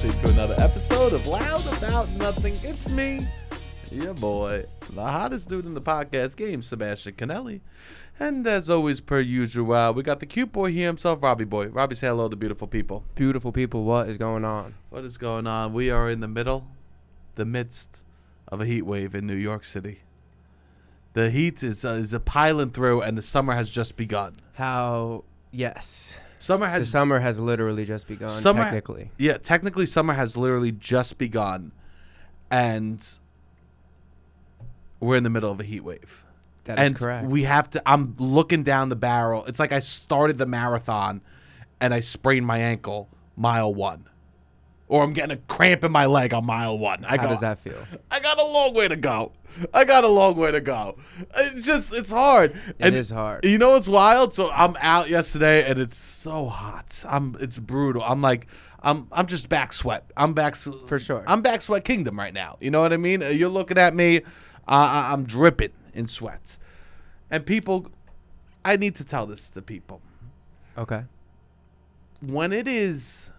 listening to another episode of Loud About Nothing. It's me, your boy, the hottest dude in the podcast game, Sebastian Conelli. And as always, per usual, we got the cute boy here himself, Robbie boy. Robbie, say hello to beautiful people. Beautiful people, what is going on? What is going on? We are in the midst of a heat wave in New York City. The heat is a piling through, and the summer has just begun. Yes. The summer has literally just begun, technically. Yeah, technically summer has literally just begun, and we're in the middle of a heat wave. That is correct. I'm looking down the barrel. It's like I started the marathon, and I sprained my ankle mile 1. Or I'm getting a cramp in my leg on mile 1. How does that feel? I got a long way to go. It's hard. It is hard. You know what's wild? So I'm out yesterday, and it's so hot. It's brutal. I'm just back sweat. For sure. I'm back sweat kingdom right now. You know what I mean? You're looking at me. I'm dripping in sweat. And people, I need to tell this to people. Okay. When it is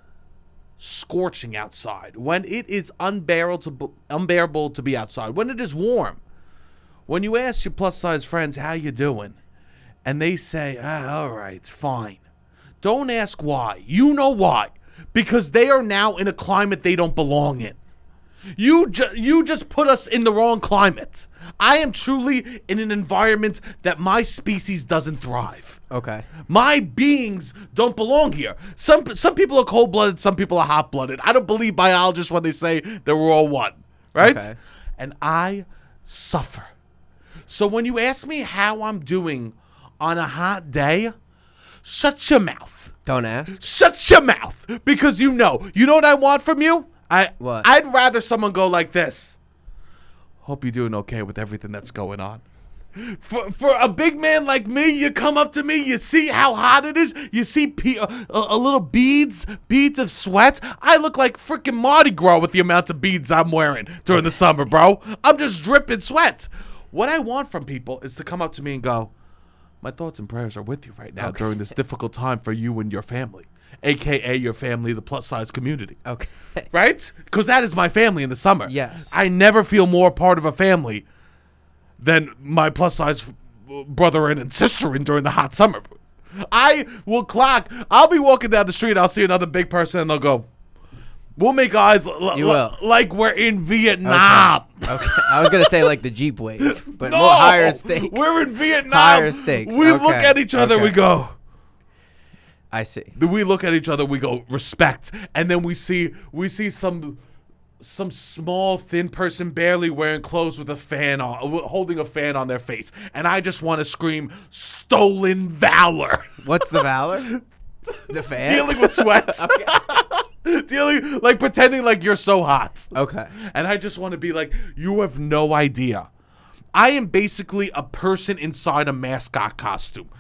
scorching outside, when it is unbearable to be outside, when it is warm, when you ask your plus size friends how you doing, and they say, all right, fine, don't ask why. You know why. Because they are now in a climate they don't belong in. You just put us in the wrong climate. I am truly in an environment that my species doesn't thrive. Okay. My beings don't belong here. Some people are cold-blooded, some people are hot-blooded. I don't believe biologists when they say that we're all one, right? Okay. And I suffer. So when you ask me how I'm doing on a hot day, shut your mouth. Don't ask. Shut your mouth, because you know what I want from you? What? I'd rather someone go like this. Hope you're doing okay with everything that's going on. For a big man like me, you come up to me, you see how hot it is, you see a little beads of sweat. I look like freaking Mardi Gras with the amount of beads I'm wearing during the summer, bro. I'm just dripping sweat. What I want from people is to come up to me and go, my thoughts and prayers are with you right now during this difficult time for you and your family. AKA your family, the plus size community. Okay. Right? Because that is my family in the summer. Yes. I never feel more part of a family than my plus size brother and sister during the hot summer. I'll be walking down the street, I'll see another big person, and they'll go, we'll make eyes like we're in Vietnam. Okay. I was going to say like the Jeep wave, but no, more higher stakes. We're in Vietnam. Higher stakes. We look at each other, we go, I see. We look at each other, we go, respect. And then we see some small, thin person barely wearing clothes with a fan on, holding a fan on their face. And I just want to scream, stolen valor. What's the valor? The fan? Dealing with sweat. Pretending like you're so hot. Okay. And I just want to be like, you have no idea. I am basically a person inside a mascot costume.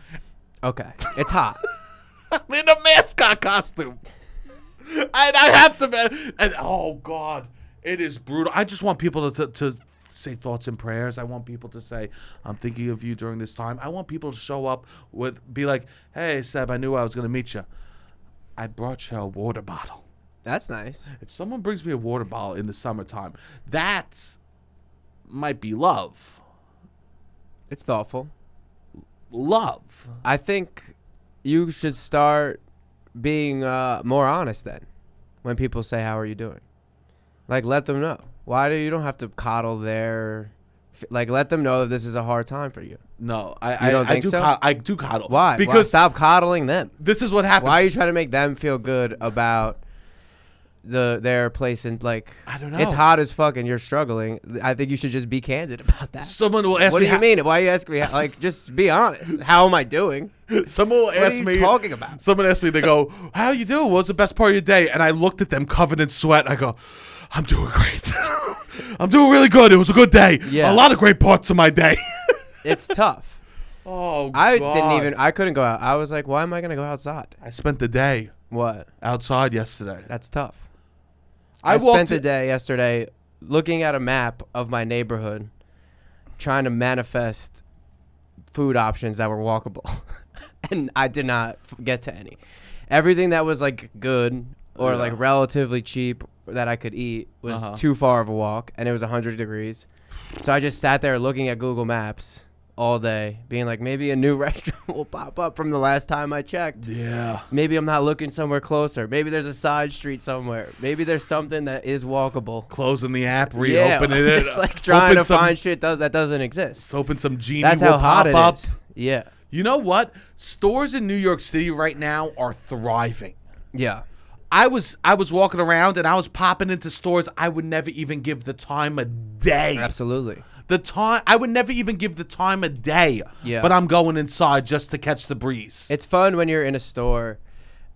Okay. It's hot. I'm in a mascot costume. And I have to, and oh God, it is brutal. I just want people to say thoughts and prayers. I want people to say, I'm thinking of you during this time. I want people to show up be like, hey, Seb, I knew I was going to meet you. I brought you a water bottle. That's nice. If someone brings me a water bottle in the summertime, that might be love. It's thoughtful. Love. I think you should start being more honest then when people say, how are you doing? Like, let them know. You don't have to coddle let them know that this is a hard time for you. No, I do coddle. Why? Because stop coddling them. This is what happens. Why are you trying to make them feel good about their place in, like, I don't know. It's hot as fuck and you're struggling. I think you should just be candid about that. Someone will ask me. What do you mean? Why are you asking me? Like, just be honest. How am I doing? Someone will ask me. What are you talking about? Someone asked me, they go, how you doing? What's the best part of your day? And I looked at them covered in sweat. I go, I'm doing great. I'm doing really good. It was a good day. Yeah. A lot of great parts of my day. It's tough. Oh, God. I couldn't go out. I was like, why am I going to go outside? I spent the day. What? Outside yesterday. That's tough. I spent the day yesterday looking at a map of my neighborhood, trying to manifest food options that were walkable. And I did not get to any. Everything that was like good or like relatively cheap that I could eat was Uh-huh. too far of a walk, and it was 100 degrees. So I just sat there looking at Google Maps all day, being like, maybe a new restaurant will pop up from the last time I checked. Yeah. Maybe I'm not looking somewhere closer. Maybe there's a side street somewhere. Maybe there's something that is walkable. Closing the app, Yeah, reopening it. just like trying open to find shit that doesn't exist. Let's open some Genie That's will how hot pop it up. is. Yeah. You know what? Stores in New York City right now are thriving. Yeah. I was walking around and I was popping into stores I would never even give the time of day. Absolutely. I would never even give the time of day. Yeah. But I'm going inside just to catch the breeze. It's fun when you're in a store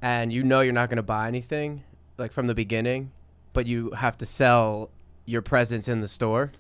and you know you're not going to buy anything like from the beginning, but you have to sell your presence in the store.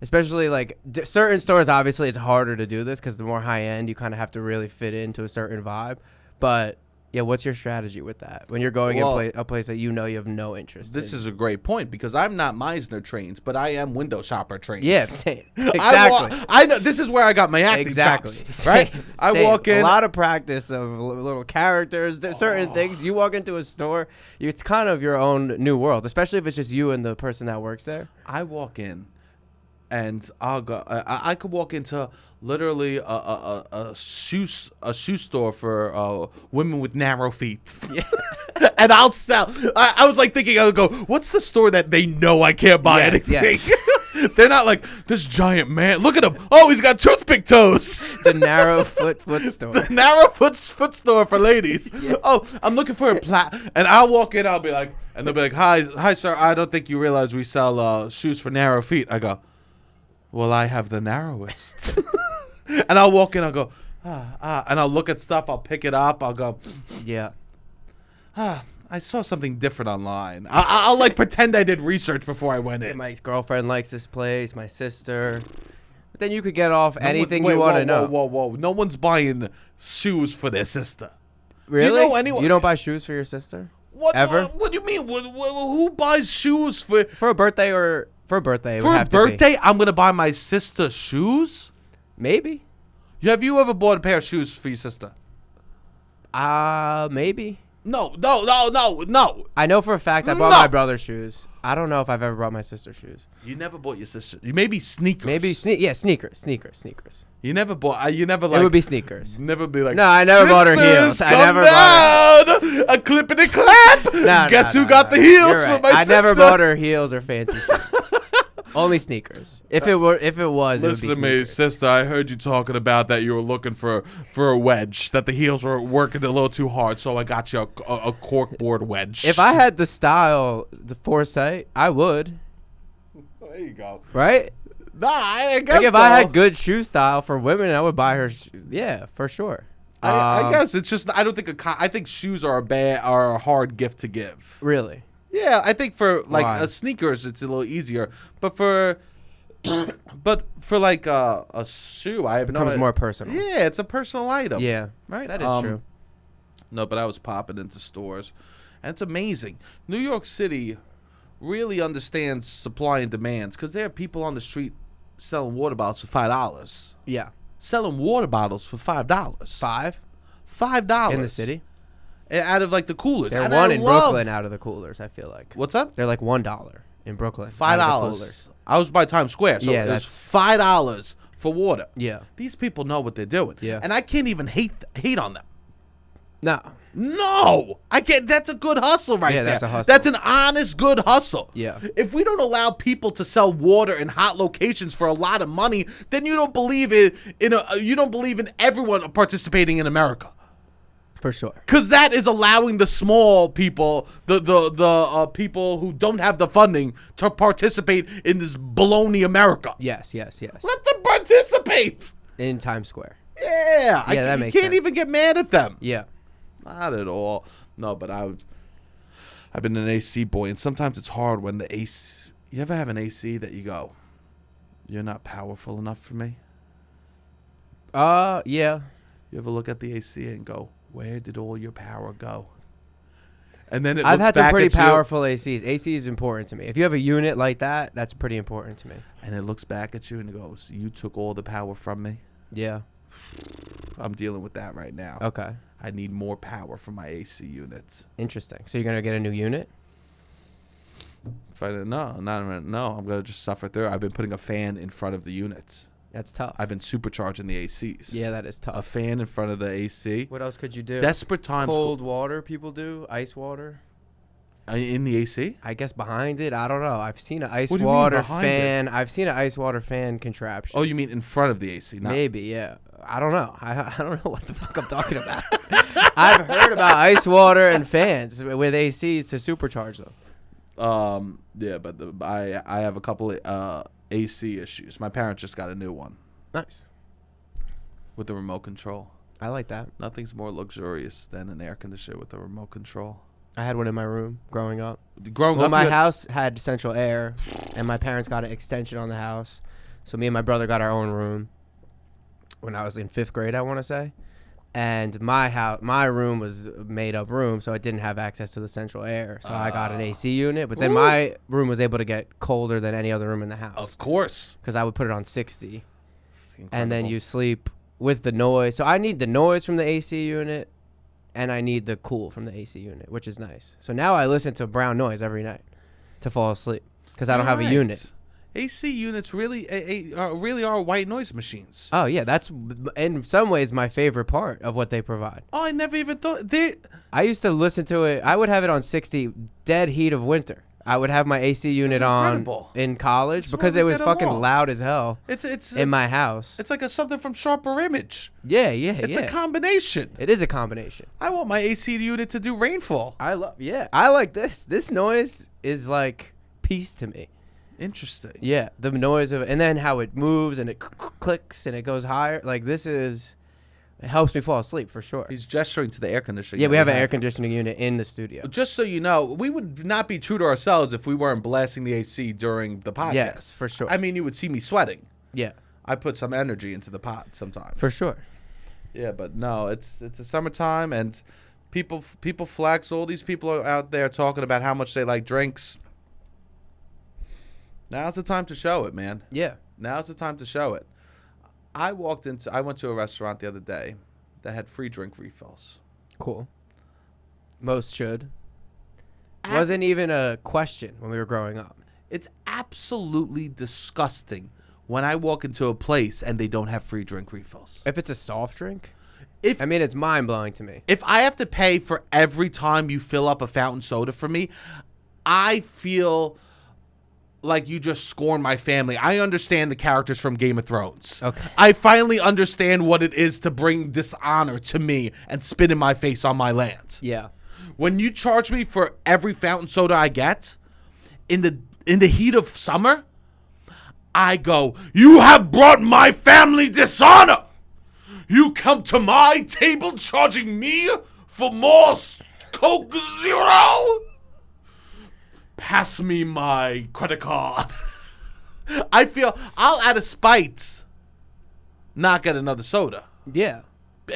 Especially like certain stores, obviously it's harder to do this because the more high end, you kind of have to really fit into a certain vibe. But yeah, what's your strategy with that when you're going in a place that you know you have no interest in? This is a great point because I'm not Meisner trained, but I am window shopper trained. Yeah, same. Exactly. I know this is where I got my acting chops, right? Same. I walk in. A lot of practice of little characters. There's certain things. You walk into a store, it's kind of your own new world, especially if it's just you and the person that works there. I walk in, and I'll go. I could walk into literally a shoe store for women with narrow feet. Yeah. And I'll sell. I was like thinking, I'll go, what's the store that they know I can't buy anything? Yes. They're not like, this giant man. Look at him. Oh, he's got toothpick toes. The narrow foot store. The narrow foot store for ladies. Yeah. Oh, I'm looking for a and I'll walk in. I'll be like, and they'll be like, hi, sir. I don't think you realize we sell shoes for narrow feet. I go, well, I have the narrowest. And I'll walk in. I'll go, and I'll look at stuff. I'll pick it up. I'll go, Yeah. I saw something different online. I'll like pretend I did research before I went in. My girlfriend likes this place. My sister. But then you could get off anything you want to know. Whoa. No one's buying shoes for their sister. Really? Do you know anyone? You don't buy shoes for your sister? What? Ever? What do you mean? Who buys shoes for? For a birthday or for a birthday? It For would a have to be. birthday, I'm gonna buy my sister shoes. Maybe. Have you ever bought a pair of shoes for your sister? Maybe. No. I know for a fact I bought No. my brother's shoes. I don't know if I've ever bought my sister's shoes. You never bought your sister. You maybe sneakers. Maybe sneakers. You never bought. You never like. It would be sneakers. Never be like. No, I never bought her heels. "Sisters, I come never bought down. A clippity clap. Guess who got the heels You're for right. my I sister? never bought her heels or fancy shoes. Only sneakers. If it was, it would Listen be to me, sneakers. sister. I heard you talking about that you were looking for a wedge. That the heels were working a little too hard, so I got you a corkboard wedge. If I had the style, the foresight, I would. there you go. Right? Nah, I guess Like if so. I had good shoe style for women, I would buy her. Yeah, for sure. I guess it's just I don't think I think shoes are a hard gift to give. Really. Yeah, I think for like Why? sneakers it's a little easier, but for like a shoe, I have Becomes more personal. Yeah, it's a personal item. Yeah. Right. That is true. No, but I was popping into stores, and it's amazing. New York City really understands supply and demands because there are people on the street selling water bottles for $5. Yeah. Selling water bottles for $5. $5 In the city. out of like the coolers. They're And one I in love- Brooklyn out of the coolers, I feel like. What's up? They're like $1 in Brooklyn. $5. out of the coolers. I was by Times Square, so Yeah, it was that's- $5 for water. Yeah. These people know what they're doing. Yeah. And I can't even hate on them. No. No, I can't. That's a good hustle right there. Yeah, that's a hustle. That's an honest, good hustle. Yeah. If we don't allow people to sell water in hot locations for a lot of money, then you don't believe you don't believe in everyone participating in America. For sure. Because that is allowing the small people, the people who don't have the funding to participate in this baloney America. Yes. Let them participate. In Times Square. Yeah. that you makes can't sense. even get mad at them. Yeah. Not at all. No, but I've been an AC boy, and sometimes it's hard when the AC. You ever have an AC that you go, you're not powerful enough for me? Yeah. You ever look at the AC and go, where did all your power go? And then I've looks had some back pretty at you, powerful ACs. AC is important to me. If you have a unit like that, that's pretty important to me. and it looks back at you and it goes, you took all the power from me. Yeah. I'm dealing with that right now. Okay. I need more power for my AC units. Interesting. So you're going to get a new unit? If I didn't, no, I'm gonna just suffer through. I've been putting a fan in front of the units. That's tough. I've been supercharging the ACs. Yeah, that is tough. A fan in front of the AC. What else could you do? Desperate times. Cold water people do. Ice water. In the AC? I guess behind it. I don't know. I've seen an ice What do you mean water behind fan. I've seen an ice water fan contraption. Oh, you mean in front of the AC? Not Maybe, yeah. I don't know. I don't know what the fuck I'm talking about. I've heard about ice water and fans with ACs to supercharge them. Yeah, but I have a couple of AC issues. My parents just got a new one Nice. with the remote control. I like that. Nothing's more luxurious than an air conditioner with a remote control. I had one in my room growing up. Growing up, my house had central air, and my parents got an extension on the house. So me and my brother got our own room when I was in 5th grade, I want to say. And my room was a made-up room, so it didn't have access to the central air. So I got an AC unit, but then my room was able to get colder than any other room in the house. Of course. Because I would put it on 60. And then you sleep with the noise. So I need the noise from the AC unit, and I need the cool from the AC unit, which is nice. So now I listen to brown noise every night to fall asleep because I don't have a unit. AC units really are white noise machines. Oh, yeah. That's, in some ways, my favorite part of what they provide. Oh, I never even thought. I used to listen to it. I would have it on 60, dead heat of winter. I would have my AC unit on in college because it was fucking loud as hell It's in my house. It's like something from Sharper Image. Yeah. It's a combination. It is a combination. I want my AC unit to do rainfall. I like this. This noise is like peace to me. Interesting. Yeah, the noise of, and then how it moves and it clicks and it goes higher. Like it helps me fall asleep for sure. He's gesturing to the air conditioning. Yeah, we have an air conditioning unit in the studio. Just so you know, we would not be true to ourselves if we weren't blasting the AC during the podcast. Yes, for sure. I mean, you would see me sweating. Yeah. I put some energy into the pot sometimes. For sure. Yeah, but no, it's a summertime and people flex. All these people are out there talking about how much they like drinks. Now's the time to show it, man. Yeah. Now's the time to show it. I went to a restaurant the other day that had free drink refills. Cool. Most should. Wasn't even a question when we were growing up. It's absolutely disgusting when I walk into a place and they don't have free drink refills. If it's a soft drink, it's mind-blowing to me. If I have to pay for every time you fill up a fountain soda for me, I feel like you just scorn my family. I understand the characters from Game of Thrones. Okay. I finally understand what it is to bring dishonor to me and spit in my face on my land. Yeah. When you charge me for every fountain soda I get in the heat of summer, I go, "You have brought my family dishonor. You come to my table charging me for more Coke Zero? Pass me my credit card." I feel I'll, out of spite, not get another soda. Yeah.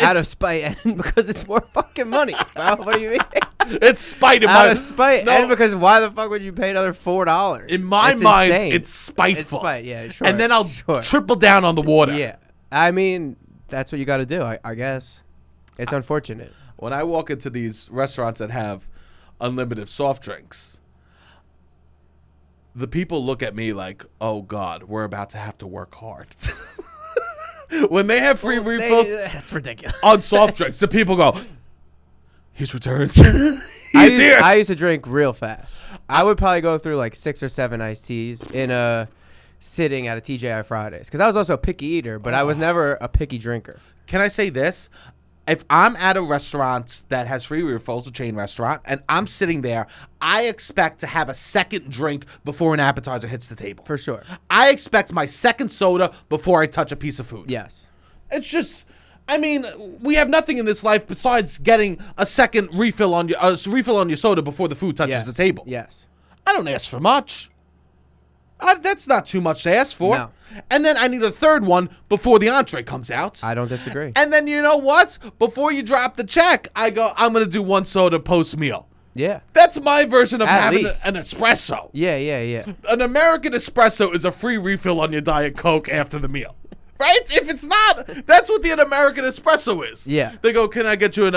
Out of spite and because it's more fucking money. Bro, what do you mean? It's spite. Out of spite and because why the fuck would you pay another $4? In my mind, it's spiteful. It's spite, yeah, sure. And then I'll triple down on the water. Yeah. I mean, that's what you got to do, I guess. It's unfortunate. When I walk into these restaurants that have unlimited soft drinks, the people look at me like, "Oh God, we're about to have to work hard." When they have free refills, that's ridiculous. On soft drinks, the people go, "He's returned." Here. I used to drink real fast. I would probably go through like 6 or 7 iced teas in a sitting at a TGI Fridays because I was also a picky eater, but I was never a picky drinker. Can I say this? If I'm at a restaurant that has free refills, a chain restaurant, and I'm sitting there, I expect to have a second drink before an appetizer hits the table. For sure. I expect my second soda before I touch a piece of food. Yes. It's just, I mean, we have nothing in this life besides getting a second refill on your soda before the food touches the table. Yes. I don't ask for much. That's not too much to ask for. No. And then I need a third one before the entree comes out. I don't disagree. And then you know what? Before you drop the check, I go, "I'm going to do one soda post-meal." Yeah. That's my version of having least. an espresso. Yeah. An American espresso is a free refill on your Diet Coke after the meal. Right? If it's not, that's what the American espresso is. Yeah. They go, can I get you an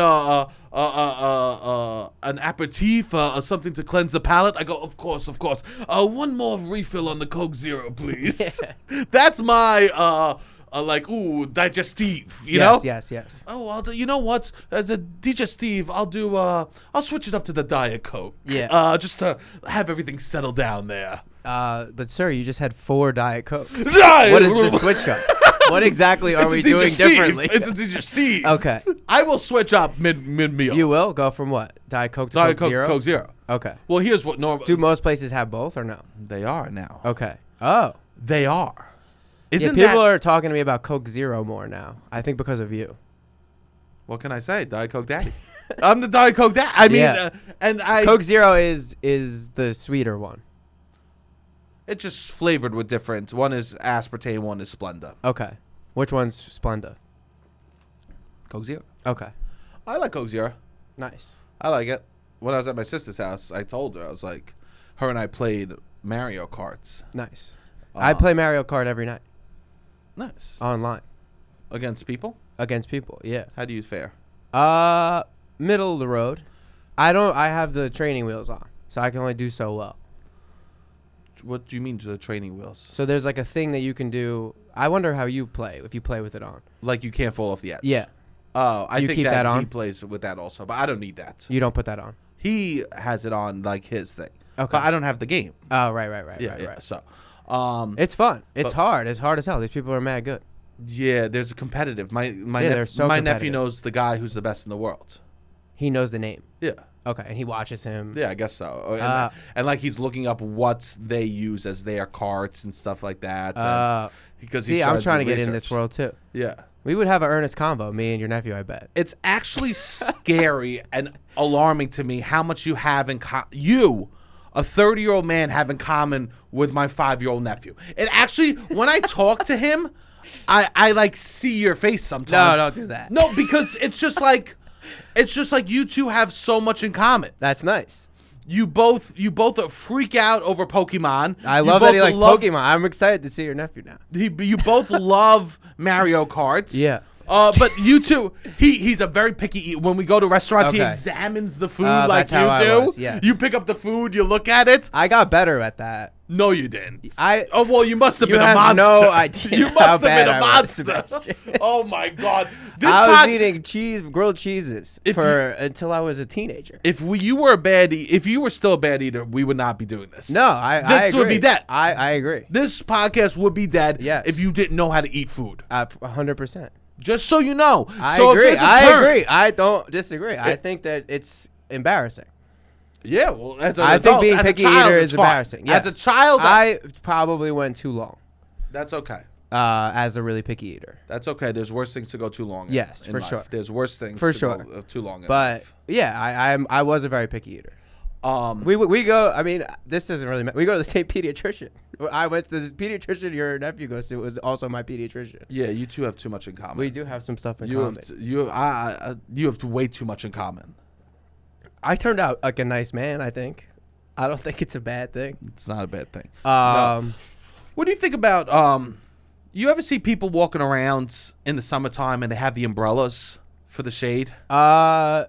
aperitif, something to cleanse the palate? I go, of course. One more refill on the Coke Zero, please. That's my digestive. You know? Yes. Oh, I'll do. You know what? As a digestive, I'll switch it up to the Diet Coke. Yeah. Just to have everything settle down there. But sir, you just had 4 Diet Cokes. What is the switch up? What exactly are we doing differently? It's a digestive. Okay. I will switch up mid-meal. You will go from what? Diet Coke to Coke Zero? Coke Zero. Okay. Well, here's what normal. Do most places have both or no? They are now. Okay. Oh. They are. Yeah, people are talking to me about Coke Zero more now. I think because of you. What can I say? Diet Coke Daddy. I'm the Diet Coke Daddy. I mean, Coke Zero is the sweeter one. It's just flavored with different. One is aspartame, one is Splenda. Okay. Which one's Splenda? Coke Zero. Okay. I like Coke Zero. Nice. I like it. When I was at my sister's house, I told her, I was like, her and I played Mario Karts. Nice. I play Mario Kart every night. Nice. Online. Against people? Against people, yeah. How do you fare? Middle of the road. I have the training wheels on, so I can only do so well. What do you mean the training wheels? So there's like a thing that you can do. I wonder how you play, if you play with it on. Like you can't fall off the edge? Yeah. Oh, I you think keep that on? he plays with that also, but I don't need that. You don't put that on? He has it on like his thing. Okay. But I don't have the game. Oh, right. Yeah. Right. So, it's fun. It's hard. It's hard as hell. These people are mad good. Yeah, there's a competitive. My my nephew knows the guy who's the best in the world. He knows the name. Yeah. Okay, and he watches him. Yeah, I guess so. And like he's looking up what they use as their carts and stuff like that. Because I'm trying to get in this world too. Yeah. We would have an earnest convo, me and your nephew, I bet. It's actually scary and alarming to me how much you have in you, a 30-year-old man, have in common with my 5-year-old nephew. It actually, when I talk to him, I like see your face sometimes. No, don't do that. No, because it's just like you two have so much in common. That's nice. You both freak out over Pokemon. I love that he likes Pokemon. I'm excited to see your nephew now. You both love Mario Kart. Yeah. But you two, he's a very picky eater. When we go to restaurants, he Okay. examines the food like that's how I you do. was, yes. You pick up the food, you look at it. I got better at that. No, you didn't. Oh well, you must have you been a have monster. no idea You must how have bad been I a was, monster. Sebastian. Oh my God! I was eating grilled cheeses until I was a teenager. If you were still a bad eater, we would not be doing this. No, I this agree. would be dead. I agree. This podcast would be dead if you didn't know how to eat food. 100%. Just so you know. I agree. I don't disagree. I think that it's embarrassing. Yeah, well, as an I adult, think being as picky a child, eater it's is fine. embarrassing. Yes. As a child, I probably went too long. That's okay. As a really picky eater. That's okay. There's worse things to go too long. Yes, in for life. sure. There's worse things for to sure. go too long. In but life. yeah, I was a very picky eater. We go. I mean, this doesn't really matter. We go to the same pediatrician. I went to the pediatrician your nephew goes to. Was also my pediatrician. Yeah, you two have too much in common. We do have some stuff in common. You have way too much in common. I turned out like a nice man. I think. I don't think it's a bad thing. It's not a bad thing. No. What do you think about you ever see people walking around in the summertime and they have the umbrellas for the shade? I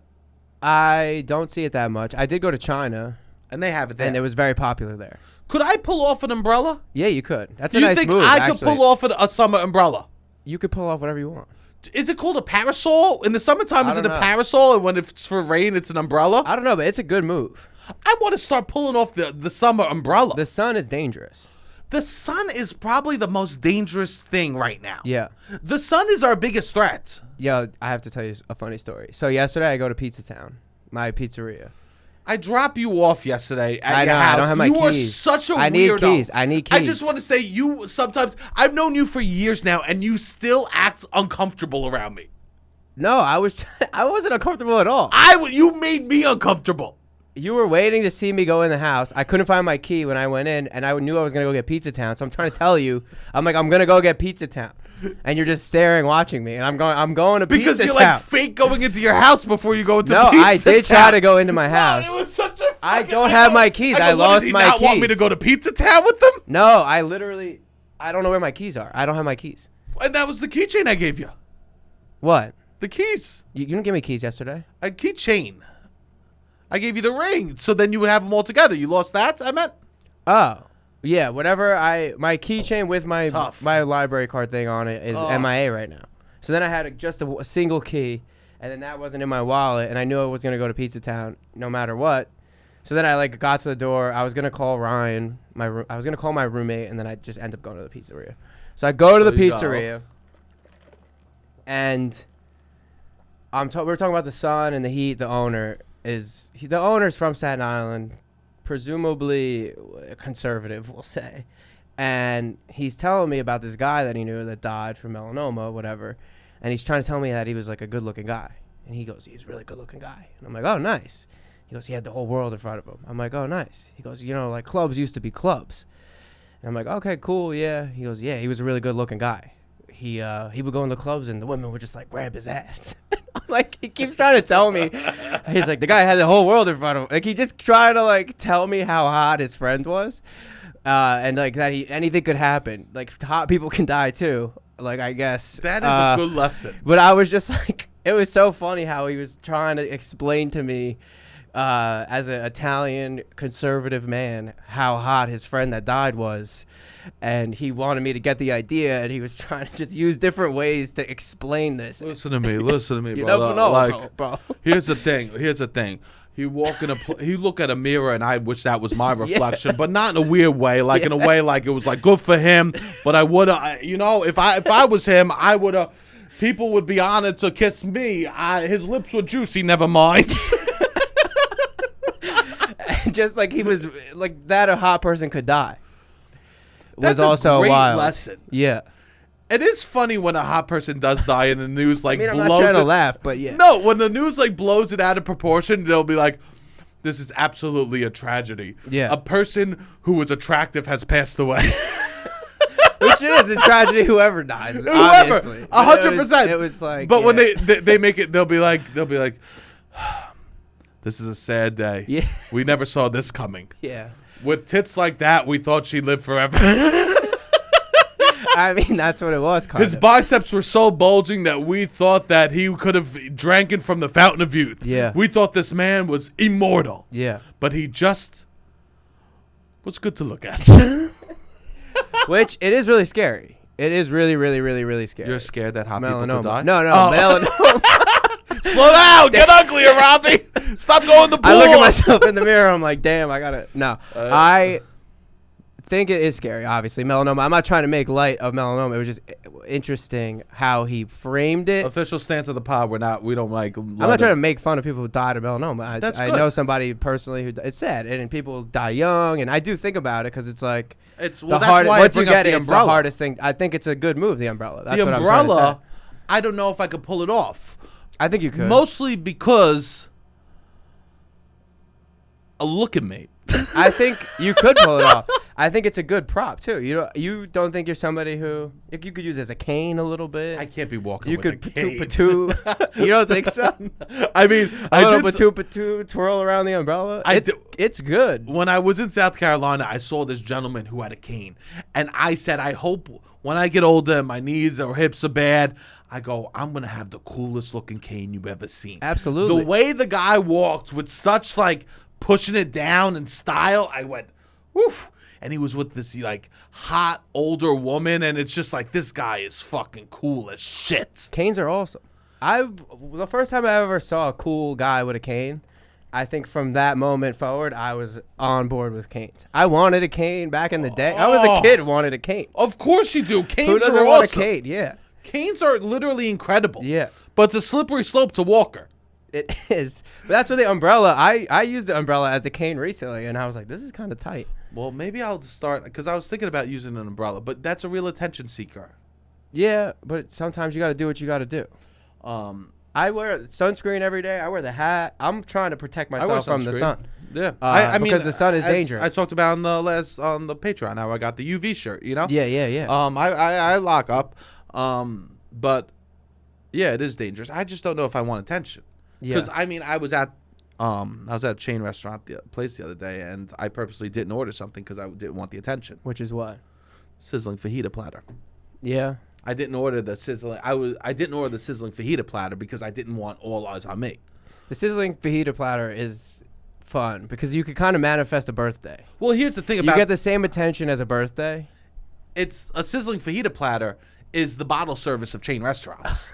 don't see it that much. I did go to China. And they have it there. And it was very popular there. Could I pull off an umbrella? Yeah, you could. That's Do a you nice think move, I actually. could pull off a summer umbrella? You could pull off whatever you want. Is it called a parasol? In the summertime, is it a parasol? And when it's for rain, it's an umbrella? I don't know, but it's a good move. I want to start pulling off the summer umbrella. The sun is dangerous. The sun is probably the most dangerous thing right now. Yeah. The sun is our biggest threat. Yo, I have to tell you a funny story. So yesterday I go to Pizza Town, my pizzeria. I dropped you off yesterday at your know, house. I don't have my you keys. are such a weirdo. I need keys. I need keys. I just want to say you sometimes, I've known you for years now, and you still act uncomfortable around me. No, I wasn't uncomfortable at all. You made me uncomfortable. You were waiting to see me go in the house. I couldn't find my key when I went in, and I knew I was going to go get Pizza Town. So I'm trying to tell you, I'm going to go get Pizza Town. And you're just staring, watching me. And I'm going to Pizza Town. Because you're like fake going into your house before you go into Pizza Town. No, I did try to go into my house. No, it was such a I don't have my keys. I lost my keys. Not want me to go to Pizza Town with them? No, I don't know where my keys are. I don't have my keys. And that was the keychain I gave you. What? The keys. You didn't give me keys yesterday. A keychain. I gave you the ring, so then you would have them all together. You lost that, I meant? Oh. Yeah, whatever. My keychain with my Tough. my library card thing on it is MIA right now. So then I had just a single key, and then that wasn't in my wallet, and I knew I was gonna go to Pizza Town no matter what. So then I like got to the door. I was gonna call Ryan, I was gonna call my roommate, and then I just end up going to the pizzeria. So I go to the pizzeria, and we're talking about the sun and the heat. The owner's from Staten Island, presumably conservative, we'll say. And he's telling me about this guy that he knew that died from melanoma, whatever. And he's trying to tell me that he was like a good-looking guy. And he goes, he's a really good-looking guy. And I'm like, oh, nice. He goes, he had the whole world in front of him. I'm like, oh, nice. He goes, like clubs used to be clubs. And I'm like, okay, cool, yeah. He goes, yeah, he was a really good-looking guy. He would go in the clubs and the women would just like grab his ass. I'm like, he keeps trying to tell me. He's like, the guy had the whole world in front of him. Like, he just trying to like tell me how hot his friend was, and like that anything could happen. Like, hot people can die too. Like, I guess that is a good lesson. But I was just like, it was so funny how he was trying to explain to me, as an Italian conservative man, how hot his friend that died was. And he wanted me to get the idea, and he was trying to just use different ways to explain this. Listen to me, you bro. never know, like, bro. Here's the thing. You walk in he look at a mirror, and I wish that was my reflection, but not in a weird way, like in a way like it was like good for him. But I would have, if I was him, I would have. People would be honored to kiss me. His lips were juicy. Never mind. Just like he was like that, a hot person could die. That's was also a great wild lesson. Yeah. It is funny when a hot person does die and the news like I'm blows not trying it. to laugh, but yeah. No, when the news like blows it out of proportion, they'll be like, "This is absolutely a tragedy." Yeah. A person who was attractive has passed away. Which is a tragedy. Whoever dies, obviously. 100%. It was like, but when they make it, they'll be like, "This is a sad day. Yeah. We never saw this coming." Yeah. With tits like that, we thought she'd live forever. I mean, that's what it was. His biceps were so bulging that we thought that he could have drank from the fountain of youth. Yeah. We thought this man was immortal. Yeah. But he just was good to look at. Which, it is really scary. It is really, really, really, really scary. You're scared that hot melanoma. people could die? No, melanoma. Slow down. Get uglier, Robbie. Stop going the pool. I look at myself in the mirror. I'm like, damn, I gotta. No, I think it is scary. Obviously, melanoma. I'm not trying to make light of melanoma. It was just interesting how he framed it. Official stance of the pod. We don't like. I'm not trying to make fun of people who died of melanoma. That's I good. know somebody personally who it's sad, and people die young, and I do think about it because it's like It's the that's hardest. why Once I you bring up get the it, it's the umbrella. hardest thing. I think it's a good move. The umbrella. That's The what I'm trying to umbrella. say. I don't know if I could pull it off. I think you could. Mostly because. Look at me. I think you could pull it off. I think it's a good prop too. You don't think you're somebody who you could use as a cane a little bit. I can't be walking You with could a cane. patu. You don't think so? I mean, A little patu twirl around the umbrella. It's good. When I was in South Carolina, I saw this gentleman who had a cane, and I said, I hope when I get older and my knees or hips are bad, I go, I'm gonna have the coolest looking cane you've ever seen. Absolutely. The way the guy walked with such like pushing it down in style, I went, woof. And he was with this like hot older woman, and it's just like, this guy is fucking cool as shit. Canes are awesome. The first time I ever saw a cool guy with a cane, I think from that moment forward, I was on board with canes. I wanted a cane back in the day. I was a kid, wanted a cane. Of course you do. Canes Who doesn't are want awesome. a cane? Yeah. Canes are literally incredible. Yeah. But it's a slippery slope to Walker. It is. But that's where the umbrella, I used the umbrella as a cane recently, and I was like, this is kind of tight. Well, maybe I'll start, because I was thinking about using an umbrella, but that's a real attention seeker. Yeah, but sometimes you got to do what you got to do. I wear sunscreen every day. I wear the hat. I'm trying to protect myself from the sun. Yeah, I mean, because the sun is as dangerous. I talked about on the Patreon how I got the UV shirt. You know. Yeah. I lock up. But yeah, it is dangerous. I just don't know if I want attention. Because I mean, I was at a chain restaurant place the other day, and I purposely didn't order something because I didn't want the attention. Which is what? Sizzling fajita platter. Yeah. I didn't order the sizzling. I didn't order the sizzling fajita platter because I didn't want all eyes on me. The sizzling fajita platter is fun because you could kind of manifest a birthday. Well, here's the thing You about get the same attention as a birthday. it's a sizzling fajita platter is the bottle service of chain restaurants.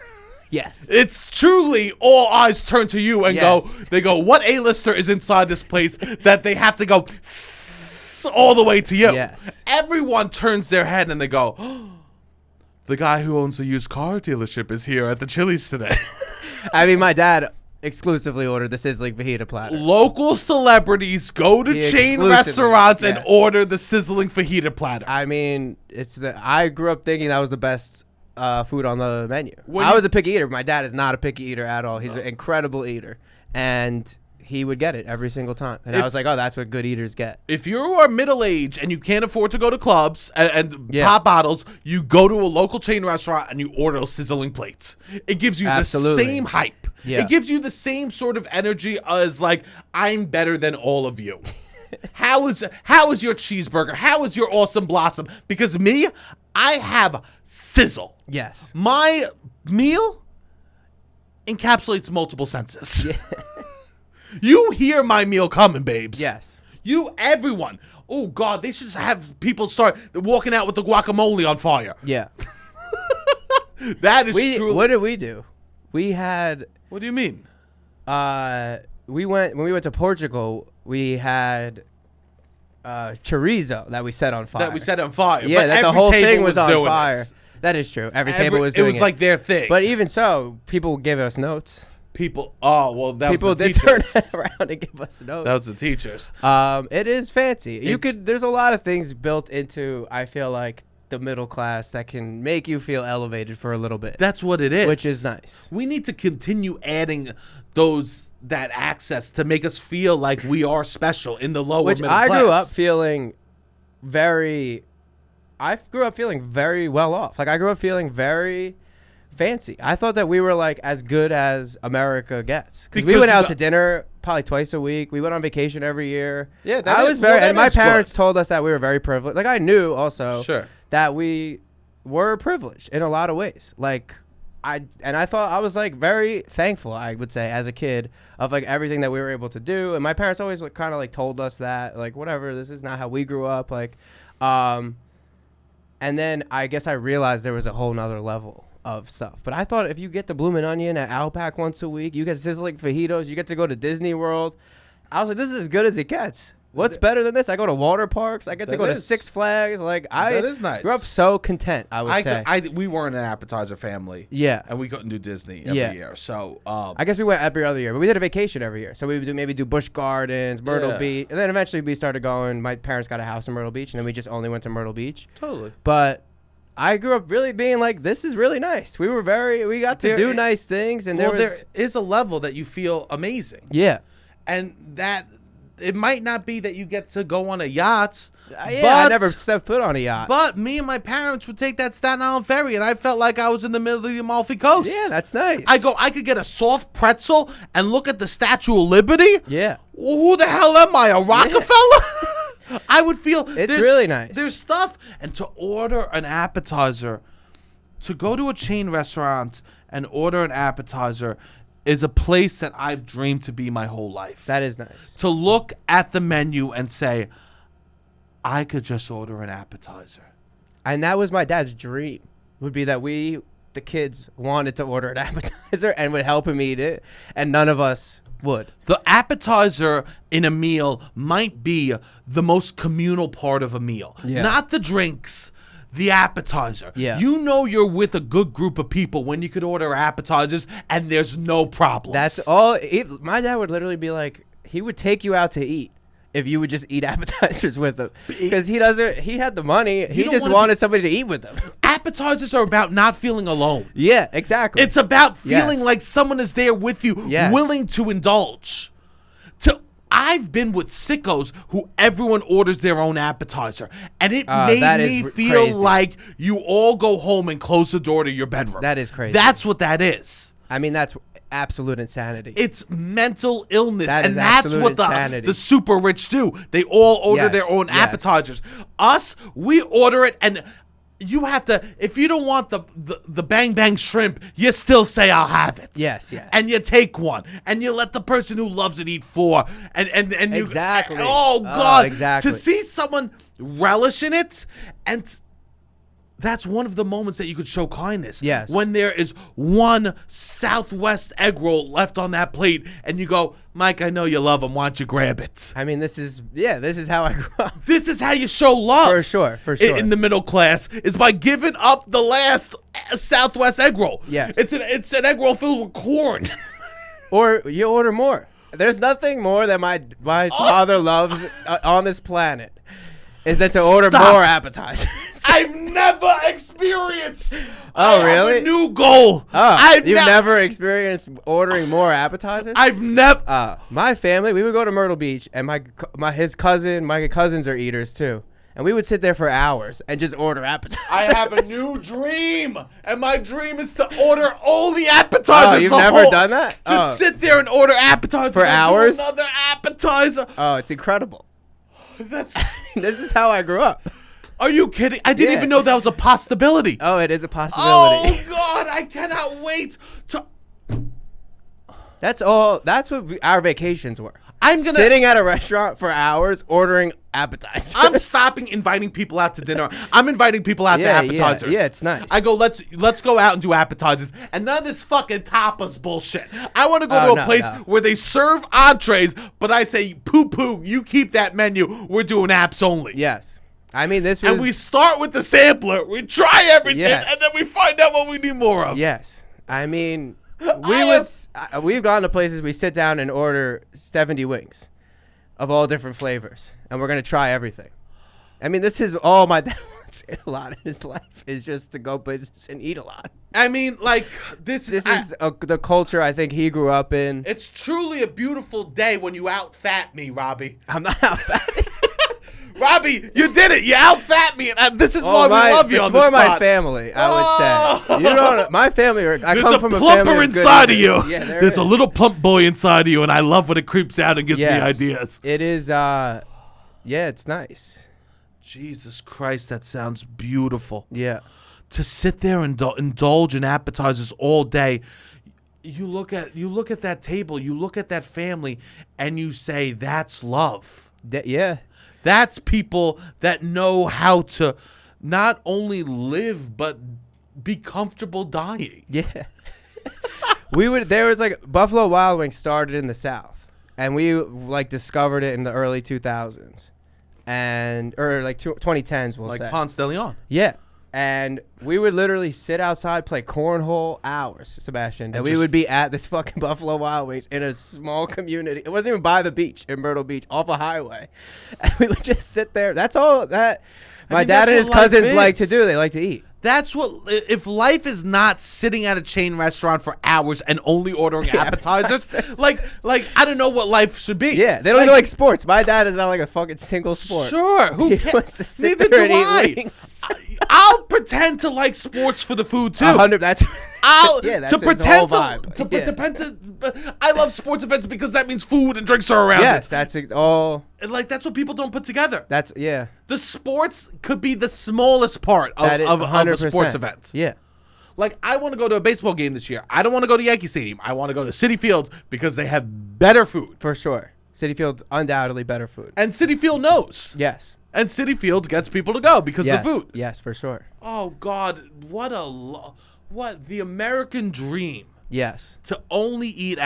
Yes. It's truly all eyes turn to you and Yes. they go, what A-lister is inside this place that they have to go all the way to you? Yes. Everyone turns their head and they go, oh, the guy who owns a used car dealership is here at the Chili's today. I mean, my dad exclusively ordered the sizzling fajita platter. Local celebrities go to He chain exclusively- restaurants and yes. order the sizzling fajita platter. I mean, I grew up thinking that was the best food on the menu. When I you- was a picky eater. My dad is not a picky eater at all. He's an incredible eater. And he would get it every single time. And I If- was like, oh, that's what good eaters get. If you are middle-aged and you can't afford to go to clubs and Yeah. pop bottles, you go to a local chain restaurant and you order sizzling plates. It gives you Absolutely. the same hype. Yeah. It gives you the same sort of energy as like, I'm better than all of you. How is your cheeseburger? How is your awesome blossom? Because me, I have sizzle. Yes. My meal encapsulates multiple senses. You hear my meal coming, babes. Yes. Everyone. Oh, God, they should have people start walking out with the guacamole on fire. Yeah. That is true. What did we do? We had What do you mean? when we went to Portugal, we had chorizo that we set on fire. That we set on fire. Yeah, But that the every whole table thing was on doing fire. this. That is true. Every table was doing it. It was like their thing. But even so, people would give us notes. People, oh, well, that People was the did turn teachers. around and give us notes. That was the teachers. It is fancy. There's a lot of things built into, I feel like, the middle class that can make you feel elevated for a little bit. That's what it is. Which is nice. We need to continue adding that access to make us feel like we are special in the lower middle class. I grew up feeling very well off. Like, I grew up feeling very fancy. I thought that we were like as good as America gets because we Because went you out got- to dinner probably twice a week. We went on vacation every year. Yeah, and my parents told us that we were very privileged. Like, I knew also Sure. that we were privileged in a lot of ways. Like, I thought I was like very thankful, I would say, as a kid of like everything that we were able to do. And my parents always like, kind of like told us that like, whatever, this is not how we grew up. Like, and then I guess I realized there was a whole nother level of stuff. But I thought if you get the Bloomin' Onion at Outback once a week, you get sizzling fajitos, you get to go to Disney World. I was like, this is as good as it gets. What's better than this? I go to water parks. I get to That go to is- Six Flags. Like, I that is nice. grew up so content, I would say. We weren't an appetizer family. Yeah. And we couldn't do Disney every Yeah. year. So, I guess we went every other year, but we did a vacation every year. So we would maybe do Busch Gardens, Myrtle Yeah. Beach. And then eventually we started going. My parents got a house in Myrtle Beach, and then we just only went to Myrtle Beach. totally. But I grew up really being like, this is really nice. We got to do nice things. And There is a level that you feel amazing. yeah. And that it might not be that you get to go on a yacht. I never stepped foot on a yacht. But me and my parents would take that Staten Island ferry, and I felt like I was in the middle of the Amalfi Coast. Yeah, that's nice. I could get a soft pretzel and look at the Statue of Liberty. Yeah. Who the hell am I, a Rockefeller? I would feel It's really nice. There's stuff, and to order an appetizer, to go to a chain restaurant and order an appetizer is a place that I've dreamed to be my whole life. That is nice. To look at the menu and say, I could just order an appetizer. And that was my dad's dream, would be that we, the kids, wanted to order an appetizer and would help him eat it, and none of us would. The appetizer in a meal might be the most communal part of a meal. Yeah. Not the drinks, the appetizer. Yeah. You know you're with a good group of people when you could order appetizers and there's no problems. That's all. My dad would literally be like, he would take you out to eat if you would just eat appetizers with him, because he had the money. He don't just wanna wanted somebody to eat with him. Appetizers are about not feeling alone. Yeah, exactly. It's about feeling Yes. like someone is there with you, Yes. willing to indulge. I've been with sickos who everyone orders their own appetizer, and it that made is me feel crazy. like you all go home and close the door to your bedroom. That is crazy. That's what that is. I mean, that's absolute insanity. It's mental illness, That and is that's absolute what insanity. the super rich do. They all order Yes, their own yes. appetizers. Us, we order it, and you have to, if you don't want the bang bang shrimp, you still say I'll have it. Yes. And you take one, and you let the person who loves it eat 4, and you Exactly. Oh God, exactly. to see someone relish in it, and that's one of the moments that you could show kindness. Yes. When there is one Southwest egg roll left on that plate, and you go, Mike, I know you love them. Why don't you grab it? I mean, this is how I grew up. This is how you show love. For sure. In the middle class is by giving up the last Southwest egg roll. Yes. It's an egg roll filled with corn. Or you order more. There's nothing more that my father loves on this planet is that to order Stop. more appetizers. I've never experienced. Oh, I really? have a new goal. You've never experienced ordering more appetizers? I've never. My family, we would go to Myrtle Beach, and my cousins are eaters too, and we would sit there for hours and just order appetizers. I have a new dream, and my dream is to order all the appetizers. Oh, you've never done that? Just sit there and order appetizers for hours. Another appetizer. Oh, it's incredible. That's. This is how I grew up. Are you kidding? I didn't even know that was a possibility. Oh, it is a possibility. Oh God, I cannot wait to. That's what our vacations were. I'm gonna sitting at a restaurant for hours ordering appetizers. I'm stopping inviting people out to dinner. I'm inviting people out to appetizers. Yeah, it's nice. I go, let's go out and do appetizers, and none of this fucking tapas bullshit. I want to go to a place where they serve entrees, but I say, poo, you keep that menu. We're doing apps only. Yes. I mean, this was... And we start with the sampler. We try everything, and then we find out what we need more of. Yes. I mean... We've gone to places we sit down and order 70 wings of all different flavors, and we're gonna try everything. I mean, this is all my dad wants a lot in his life is just to go places and eat a lot. I mean, like this is the culture I think he grew up in. It's truly a beautiful day when you out-fat me, Robbie. I'm not out-fat. Robbie, you did it. You out-fat me, and this is why we love you on this pod. It's more my spot. family, I would say. You know, my family. I come from a family of plumper good inside of eaters. you. Yeah, there's a little plump boy inside of you, and I love when it creeps out and gives me ideas. It is. Yeah, it's nice. Jesus Christ, that sounds beautiful. Yeah. To sit there and indulge in appetizers all day. You look at that table, you look at that family, and you say, "That's love." Yeah. That's people that know how to not only live but be comfortable dying. Yeah. There was like Buffalo Wild Wings started in the South, and we like discovered it in the early 2000s, or like 2010s, we'll say. Like Ponce de Leon. Yeah. And we would literally sit outside, play cornhole hours, Sebastian. And we would be at this fucking Buffalo Wild Wings in a small community. It wasn't even by the beach in Myrtle Beach, off a highway. And we would just sit there. That's all that my dad and his cousins like to do. They like to eat. That's what, if life is not sitting at a chain restaurant for hours and only ordering appetizers, like I don't know what life should be. Yeah, they don't even like sports. My dad is not like a fucking single sport. Sure, who cares? Wants to sit Neither there do and I. eat wings. I'll pretend to like sports for the food too. 100. That's that's his whole vibe. I love sports events because that means food and drinks are around. Yes, that's all. Like that's what people don't put together. The sports could be the smallest part of a sports event. Yeah. Like, I want to go to a baseball game this year. I don't want to go to Yankee Stadium. I want to go to Citi Field because they have better food. For sure. Citi Field, undoubtedly better food. And Citi Field knows. Yes. And Citi Field gets people to go because of the food. Yes, for sure. Oh, God. What the American dream. Yes. To only eat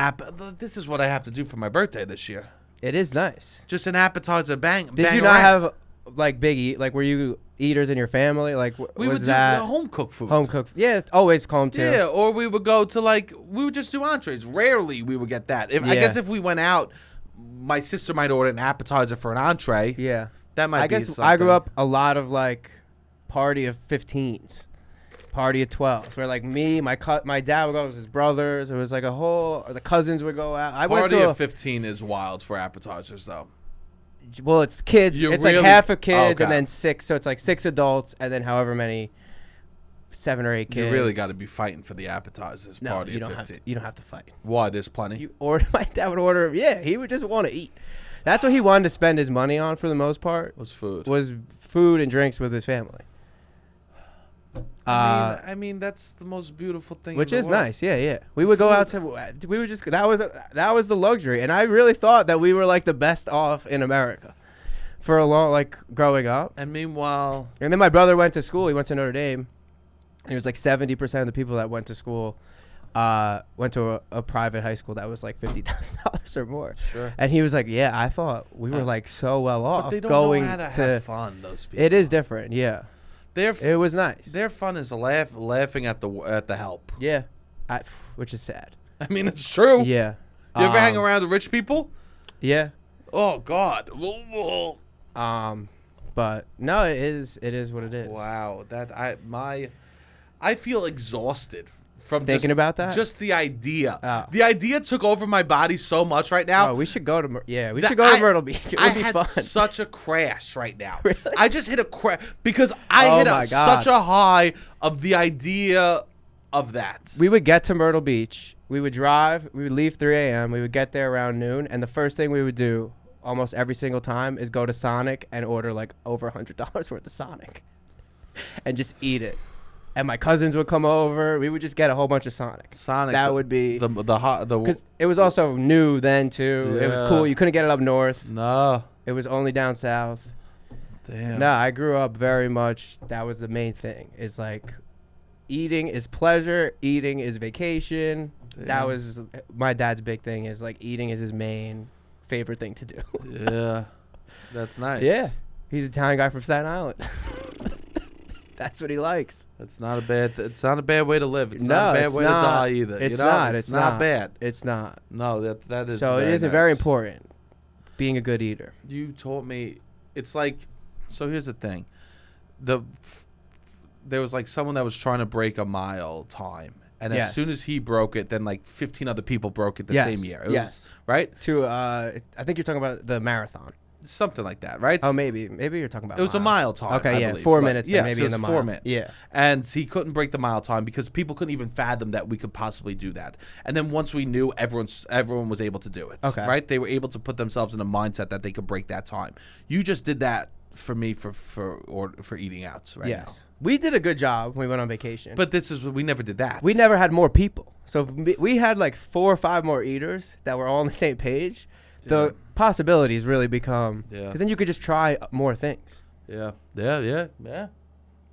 This is what I have to do for my birthday this year. It is nice. Just an appetizer, bang. Did you not have, like, were you eaters in your family? Like, we would do home cooked food. Home cooked. Yeah, always home too. Yeah, or we would go to we would just do entrees. Rarely we would get that. I guess if we went out, my sister might order an appetizer for an entree. Yeah, that might be something. something. I grew up a lot of party of 15s, party of 12s, where my dad would go with his brothers. It was like the cousins would go out. Party of 15 is wild for appetizers though. Well, it's kids. It's like half of kids and then 6. So it's like 6 adults and then however many, 7 or 8 kids. You really got to be fighting for the appetizers. No, party you of don't 15. You don't have to fight. Why? There's plenty. My dad would order. Yeah, he would just want to eat. That's what he wanted to spend his money on for the most part. Was food. Was food and drinks with his family. I mean, that's the most beautiful thing. Which in the is world. nice. Yeah, yeah. We would go out to. We would just. That was the luxury, and I really thought that we were like the best off in America, for a long growing up. And meanwhile, And then my brother went to school. He went to Notre Dame. And it was like 70% of the people that went to school, went to a private high school that was like $50,000 or more. Sure. And he was like, "Yeah, I thought we were like so well off but they don't going know how to have fun. Those people. It is different. Yeah, it was nice. Their fun is laughing at the help. Yeah, which is sad. I mean, it's true. Yeah. You ever hang around the rich people? Yeah. Oh God. But no, it is what it is. Wow. I feel exhausted from Thinking about that? Just the idea. Oh. The idea took over my body so much right now. Oh, we should go to we should go to Myrtle Beach. It would be had fun. such a crash right now. Really? I just hit a crash because I hit such a high of the idea of that. We would get to Myrtle Beach. We would drive. We would leave 3 a.m. We would get there around noon, and the first thing we would do almost every single time is go to Sonic and order like over $100 worth of Sonic, and just eat it. And my cousins would come over. We would just get a whole bunch of Sonic. That would be because it was also new then too. Yeah. It was cool. You couldn't get it up north. No. It was only down south. Damn. No, I grew up very much. That was the main thing. Is like, eating is pleasure. Eating is vacation. Damn. That was my dad's big thing. Is like eating is his main favorite thing to do. Yeah. That's nice. Yeah. He's an Italian guy from Staten Island. That's what he likes. It's not a bad way to live. It's No, not a bad it's way not. to die either. It's you know? not. It's not bad. It's not. No, that is. So it very isn't nice. very important. Being a good eater. You taught me. It's like. So here's the thing. There was like someone that was trying to break a mile time, and as soon as he broke it, then like 15 other people broke it the same year. It was, right? I think you're talking about the marathon. Something like that, right? Oh, maybe you're talking about. It was a mile time. Okay, I yeah, believe. 4 minutes. Yeah, maybe so in the it's mile. 4 minutes. Yeah, and he couldn't break the mile time because people couldn't even fathom that we could possibly do that. And then once we knew, everyone was able to do it. Okay, right? They were able to put themselves in a mindset that they could break that time. You just did that for me for eating out right now. We did a good job when we went on vacation. But we never did that. We never had more people. So we had like 4 or 5 more eaters that were all on the same page. The possibilities really become, because then you could just try more things. Yeah.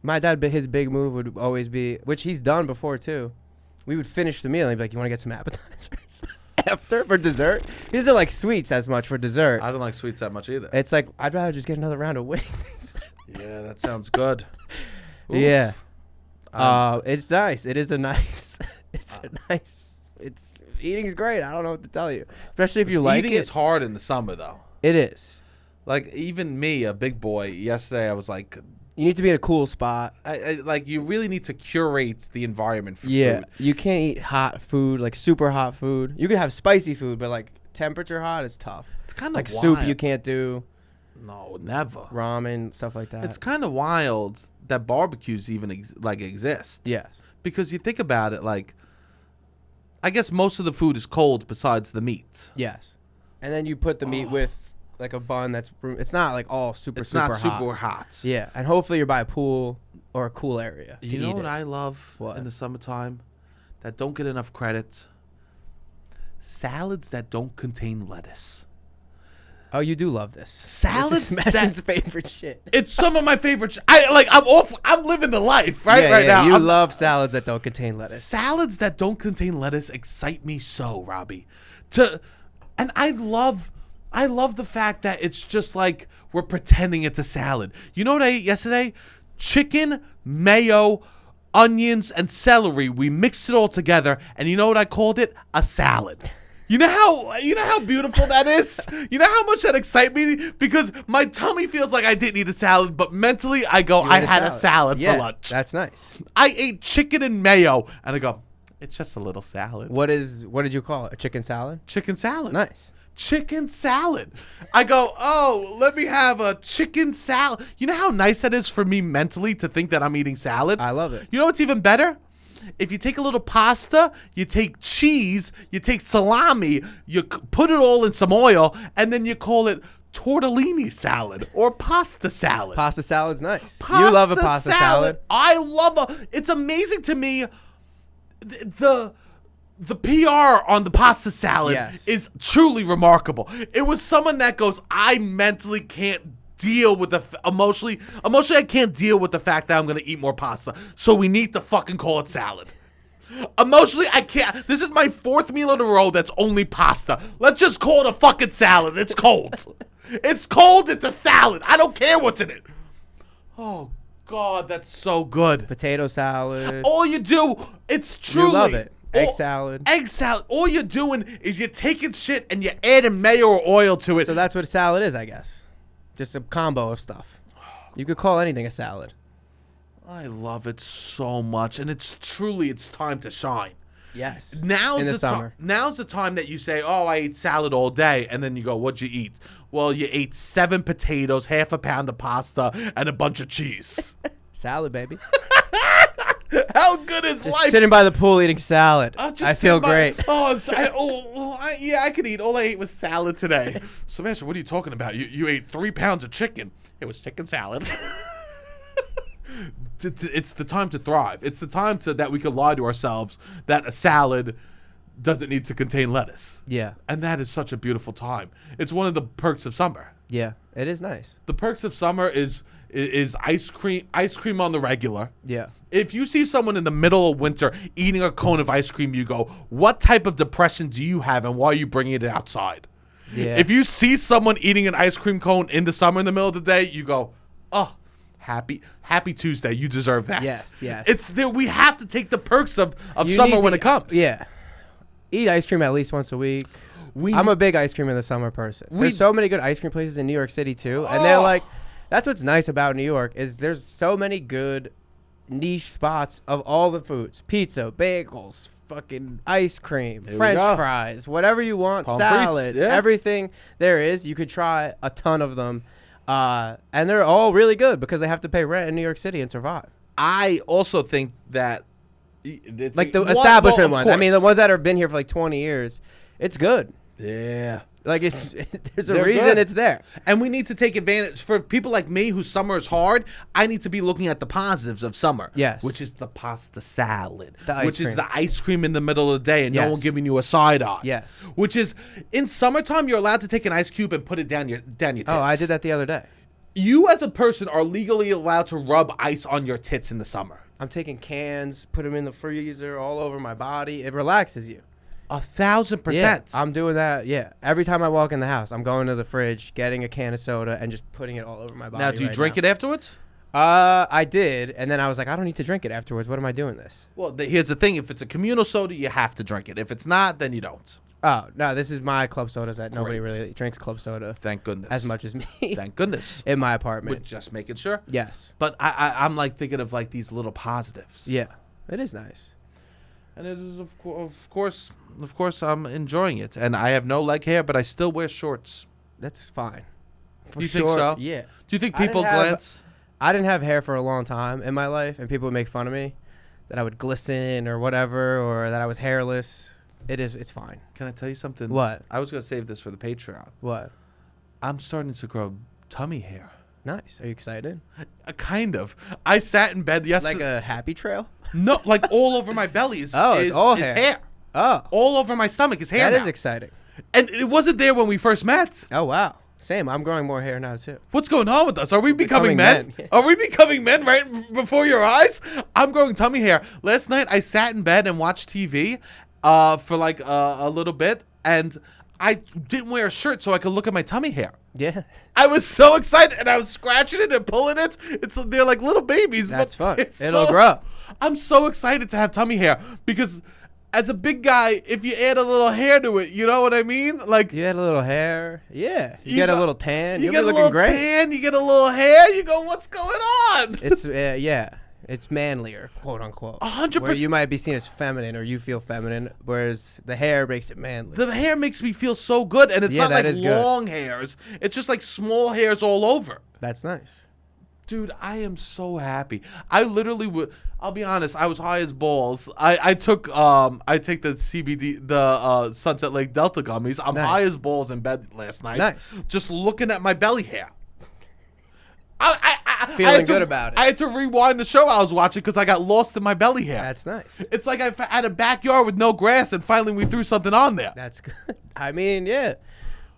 My dad, his big move would always be, which he's done before too. We would finish the meal and he'd be like, "You want to get some appetizers after for dessert?" He doesn't like sweets as much for dessert. I don't like sweets that much either. It's like, I'd rather just get another round of wings. Yeah, that sounds good. Ooh. Yeah. It's nice. It is a nice. It's eating is great. I don't know what to tell you, especially if you like it. Eating is hard in the summer though. It is. Like even me, a big boy. Yesterday, I was like, you need to be in a cool spot. I like you really need to curate the environment for food. You can't eat hot food, like super hot food. You can have spicy food, but like temperature hot is tough. It's kind of like wild. soup you can't do. No, never. Ramen, stuff like that. It's kind of wild that barbecues even exist. Yes. Because you think about it, like, I guess most of the food is cold besides the meat. Yes. And then you put the meat with like a bun that's, it's not like all super hot. It's not super hot. Yeah. And hopefully you're by a pool or a cool area to You know eat what it. I love in the summertime that don't get enough credit? Salads that don't contain lettuce. Oh, you do love this. Salads. This is Sebastian's favorite shit. It's some of my favorite. I'm living the life right now. You love salads that don't contain lettuce. Salads that don't contain lettuce excite me so, Robbie. And I love the fact that it's just like we're pretending it's a salad. You know what I ate yesterday? Chicken, mayo, onions, and celery. We mixed it all together, and you know what I called it? A salad. You know how beautiful that is? You know how much that excites me? Because my tummy feels like I didn't eat a salad, but mentally I go, I had a salad for lunch. That's nice. I ate chicken and mayo, and I go, it's just a little salad. What did you call it? A chicken salad? Chicken salad. Nice. Chicken salad. I go, oh, let me have a chicken salad. You know how nice that is for me mentally to think that I'm eating salad? I love it. You know what's even better? If you take a little pasta, you take cheese, you take salami, you put it all in some oil, and then you call it tortellini salad or pasta salad. Pasta salad's nice. You love a pasta salad. I love it's amazing to me the PR on the pasta salad is truly remarkable. It was someone that goes, I mentally can't deal with emotionally I can't deal with the fact that I'm going to eat more pasta. So we need to fucking call it salad. Emotionally, I can't. This is my 4th meal in a row that's only pasta. Let's just call it a fucking salad. It's cold. It's cold. It's a salad. I don't care what's in it. Oh, God, that's so good. Potato salad. All you do, it's truly. You love it. Egg salad. Egg salad. All you're doing is you're taking shit and you're adding mayo or oil to it. So that's what a salad is, I guess. Just a combo of stuff. You could call anything a salad. I love it so much, and it's time to shine. Yes. Now's the time that you say, "Oh, I ate salad all day," and then you go, "What'd you eat?" Well, you ate 7 potatoes, half a pound of pasta, and a bunch of cheese. Salad, baby. How good is just life? Sitting by the pool eating salad. I feel great. I could eat. All I ate was salad today. Sebastian, what are you talking about? You ate 3 pounds of chicken. It was chicken salad. It's the time to thrive. It's the time that we could lie to ourselves that a salad doesn't need to contain lettuce. Yeah. And that is such a beautiful time. It's one of the perks of summer. Yeah, it is nice. The perks of summer is ice cream on the regular. Yeah. If you see someone in the middle of winter eating a cone of ice cream, you go, what type of depression do you have and why are you bringing it outside? Yeah. If you see someone eating an ice cream cone in the summer in the middle of the day, you go, oh, happy Tuesday. You deserve that. Yes. It's there. We have to take the perks of summer when it comes. Yeah. Eat ice cream at least once a week. I'm a big ice cream in the summer person. There's so many good ice cream places in New York City too. And they're like, that's what's nice about New York is there's so many good niche spots of all the foods. Pizza, bagels, fucking ice cream, French fries, whatever you want, salads, everything there is. You could try a ton of them. And they're all really good because they have to pay rent in New York City and survive. I also think that it's like the establishment ones. I mean, the ones that have been here for like 20 years, it's good. Yeah. Like there's a reason it's there. And we need to take advantage for people like me whose summer is hard. I need to be looking at the positives of summer. Yes. Which is the pasta salad. Which is the ice cream in the middle of the day and no one giving you a side eye. Yes. Which is in summertime you're allowed to take an ice cube and put it down your tits. Oh, I did that the other day. You as a person are legally allowed to rub ice on your tits in the summer. I'm taking cans, put them in the freezer all over my body. It relaxes you. 1,000%. Yeah, I'm doing that. Yeah. Every time I walk in the house, I'm going to the fridge, getting a can of soda, and just putting it all over my body. Now, do you drink it afterwards? I did, and then I was like, I don't need to drink it afterwards. What am I doing this? Well, here's the thing. If it's a communal soda, you have to drink it. If it's not, then you don't. Oh, no, this is my club sodas that nobody really drinks club soda. Thank goodness. As much as me. Thank goodness. In my apartment. But just making sure. Yes. But I'm like thinking of like these little positives. Yeah, it is nice. And it is, of course, I'm enjoying it. And I have no leg hair, but I still wear shorts. That's fine. You think so? Yeah. Do you think people glance? I didn't have hair for a long time in my life, and people would make fun of me that I would glisten or whatever, or that I was hairless. It's fine. Can I tell you something? What? I was going to save this for the Patreon. What? I'm starting to grow tummy hair. Nice. Are you excited? Kind of. I sat in bed yesterday. Like a happy trail? No, like all over my belly is it's all hair. Oh. All over my stomach is hair. That is exciting. And it wasn't there when we first met. Oh, wow. Same. I'm growing more hair now, too. What's going on with us? Are we becoming men? Are we becoming men right before your eyes? I'm growing tummy hair. Last night, I sat in bed and watched TV for like a little bit, and I didn't wear a shirt so I could look at my tummy hair. Yeah. I was so excited, and I was scratching it and pulling it. They're like little babies. That's fun. It'll grow. I'm so excited to have tummy hair because as a big guy, if you add a little hair to it, you know what I mean? Like you add a little hair. Yeah. You get a little tan. You get a little tan. You get a little hair. You go, what's going on? It's yeah. It's manlier, quote unquote. 100%. Where you might be seen as feminine, or you feel feminine, whereas the hair makes it manly. The hair makes me feel so good, and it's not like long hairs. It's just like small hairs all over. That's nice. Dude, I am so happy. I literally would. I'll be honest. I was high as balls. I take the CBD, the Sunset Lake Delta gummies. I'm Nice. high as balls in bed last night. Nice. Just looking at my belly hair. I Feeling had to- good about it. I had to rewind the show I was watching because I got lost in my belly hair. That's nice. It's like I had a backyard with no grass, and finally we threw something on there. That's good. I mean, yeah,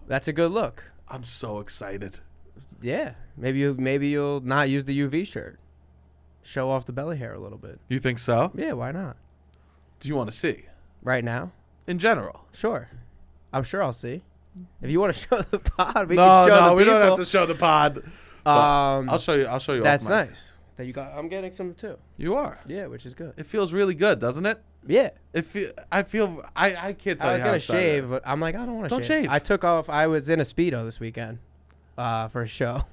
that's a good look. I'm so excited. Yeah, maybe you'll not use the UV shirt. Show off the belly hair a little bit. You think so? Yeah, why not? Do you want to see? Right now? In general. Sure. I'm sure I'll see. If you want to show the pod, we No, can show the we people. don't have to show the pod. I'll show you. I'll show you. That's off mic. nice. That you got. I'm getting some too. You are. Yeah, which is good. It feels really good, doesn't it? Yeah. I feel. I can't tell I you was how gonna excited I shave, am. but I'm like, I don't want to Don't shave. shave. I took off. I was in a speedo this weekend, for a show,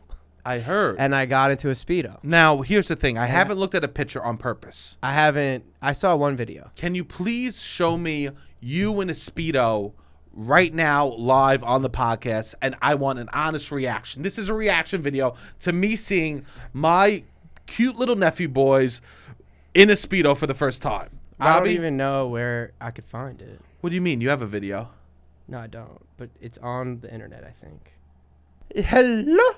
I heard. and I got into a speedo. Now here's the thing. I haven't looked at a picture on purpose. I haven't. I saw one video. Can you please show me you in a Speedo right now live on the podcast? And I want an honest reaction. This is a reaction video to me seeing my cute little nephew boys in a Speedo for the first time. I don't Robbie, even know where I could find it. what do you mean? You have a video? No, I don't. But it's on the internet, I think. Hello,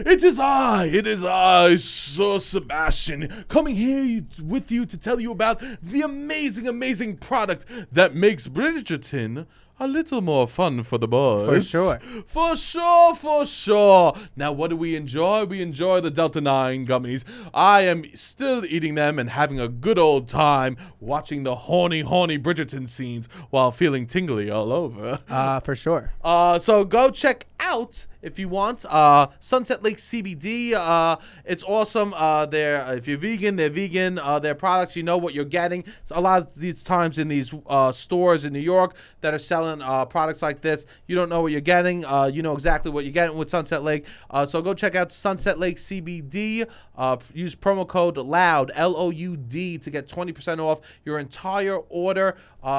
it is I, Sir Sebastian, coming here with you to tell you about the amazing product that makes Bridgerton a little more fun for the boys. For For sure. sure. Now, what do we enjoy? We enjoy the Delta 9 gummies. I am still eating them and having a good old time watching the horny Bridgerton scenes while feeling tingly all over. For sure. So go check out, if you want, Sunset Lake CBD. It's awesome. If you're vegan, they're vegan. Their products, you know what you're getting. So a lot of these times in these stores in New York that are selling products like this, you don't know what you're getting. You know exactly what you're getting with Sunset Lake. So go check out Sunset Lake CBD. Use promo code LOUD, LOUD, to get 20% off your entire order.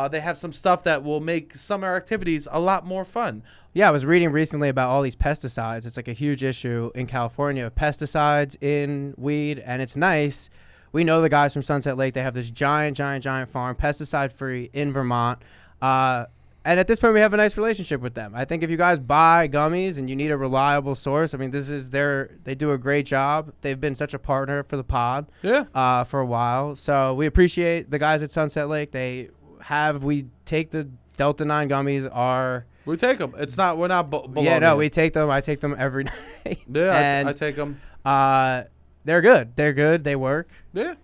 They have some stuff that will make summer activities a lot more fun. Yeah, I was reading recently about all these pesticides. It's like a huge issue in California of pesticides in weed, and it's nice. We know the guys from Sunset Lake. They have this giant farm, pesticide-free in Vermont. And at this point, we have a nice relationship with them. I think if you guys buy gummies and you need a reliable source, I mean, they do a great job. They've been such a partner for the pod for a while. So we appreciate the guys at Sunset Lake. We take the Delta 9 gummies. We take them. It's not. We're not. We take them. I take them every night. Yeah, and I take them. They're good. They work. Yeah.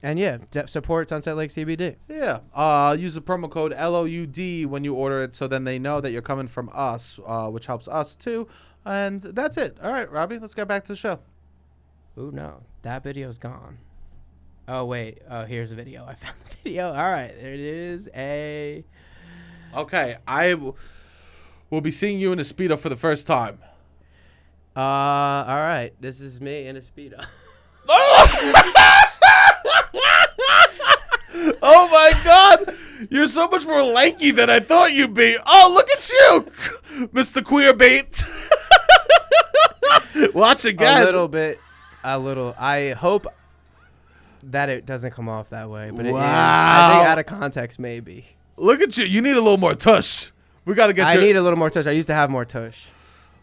And yeah, support Sunset Lake CBD. Yeah. Use the promo code LOUD when you order it, so then they know that you're coming from us, which helps us too. And that's it. All right, Robbie, let's get back to the show. Ooh, no, that video's gone. Oh wait. Oh, here's a video. I found the video. All right, there it is. Okay, I will be seeing you in a Speedo for the first time. All right. This is me in a Speedo. Oh my God! You're so much more lanky than I thought you'd be. Oh, look at you, Mr. Queerbait. Watch again. A little. I hope that it doesn't come off that way, but it is. Wow. I think out of context, maybe. Look at you. You need a little more tush. We got to get I need a little more tush. I used to have more tush.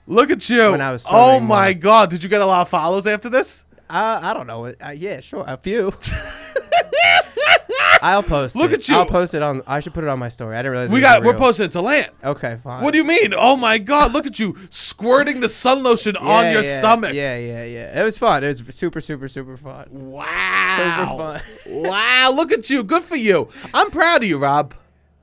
Look at you. When I was oh swimming my more. God. Did you get a lot of follows after this? I don't know. Yeah, sure. A few. I'll post Look it. at you. I'll post it on. I should put it on my story. I didn't realize We're posting it to land. Okay, fine. What do you mean? Oh my God. Look at you squirting the sun lotion on your stomach. Yeah. It was fun. It was super fun. Wow. Super fun. Wow. Look at you. Good for you. I'm proud of you, Rob.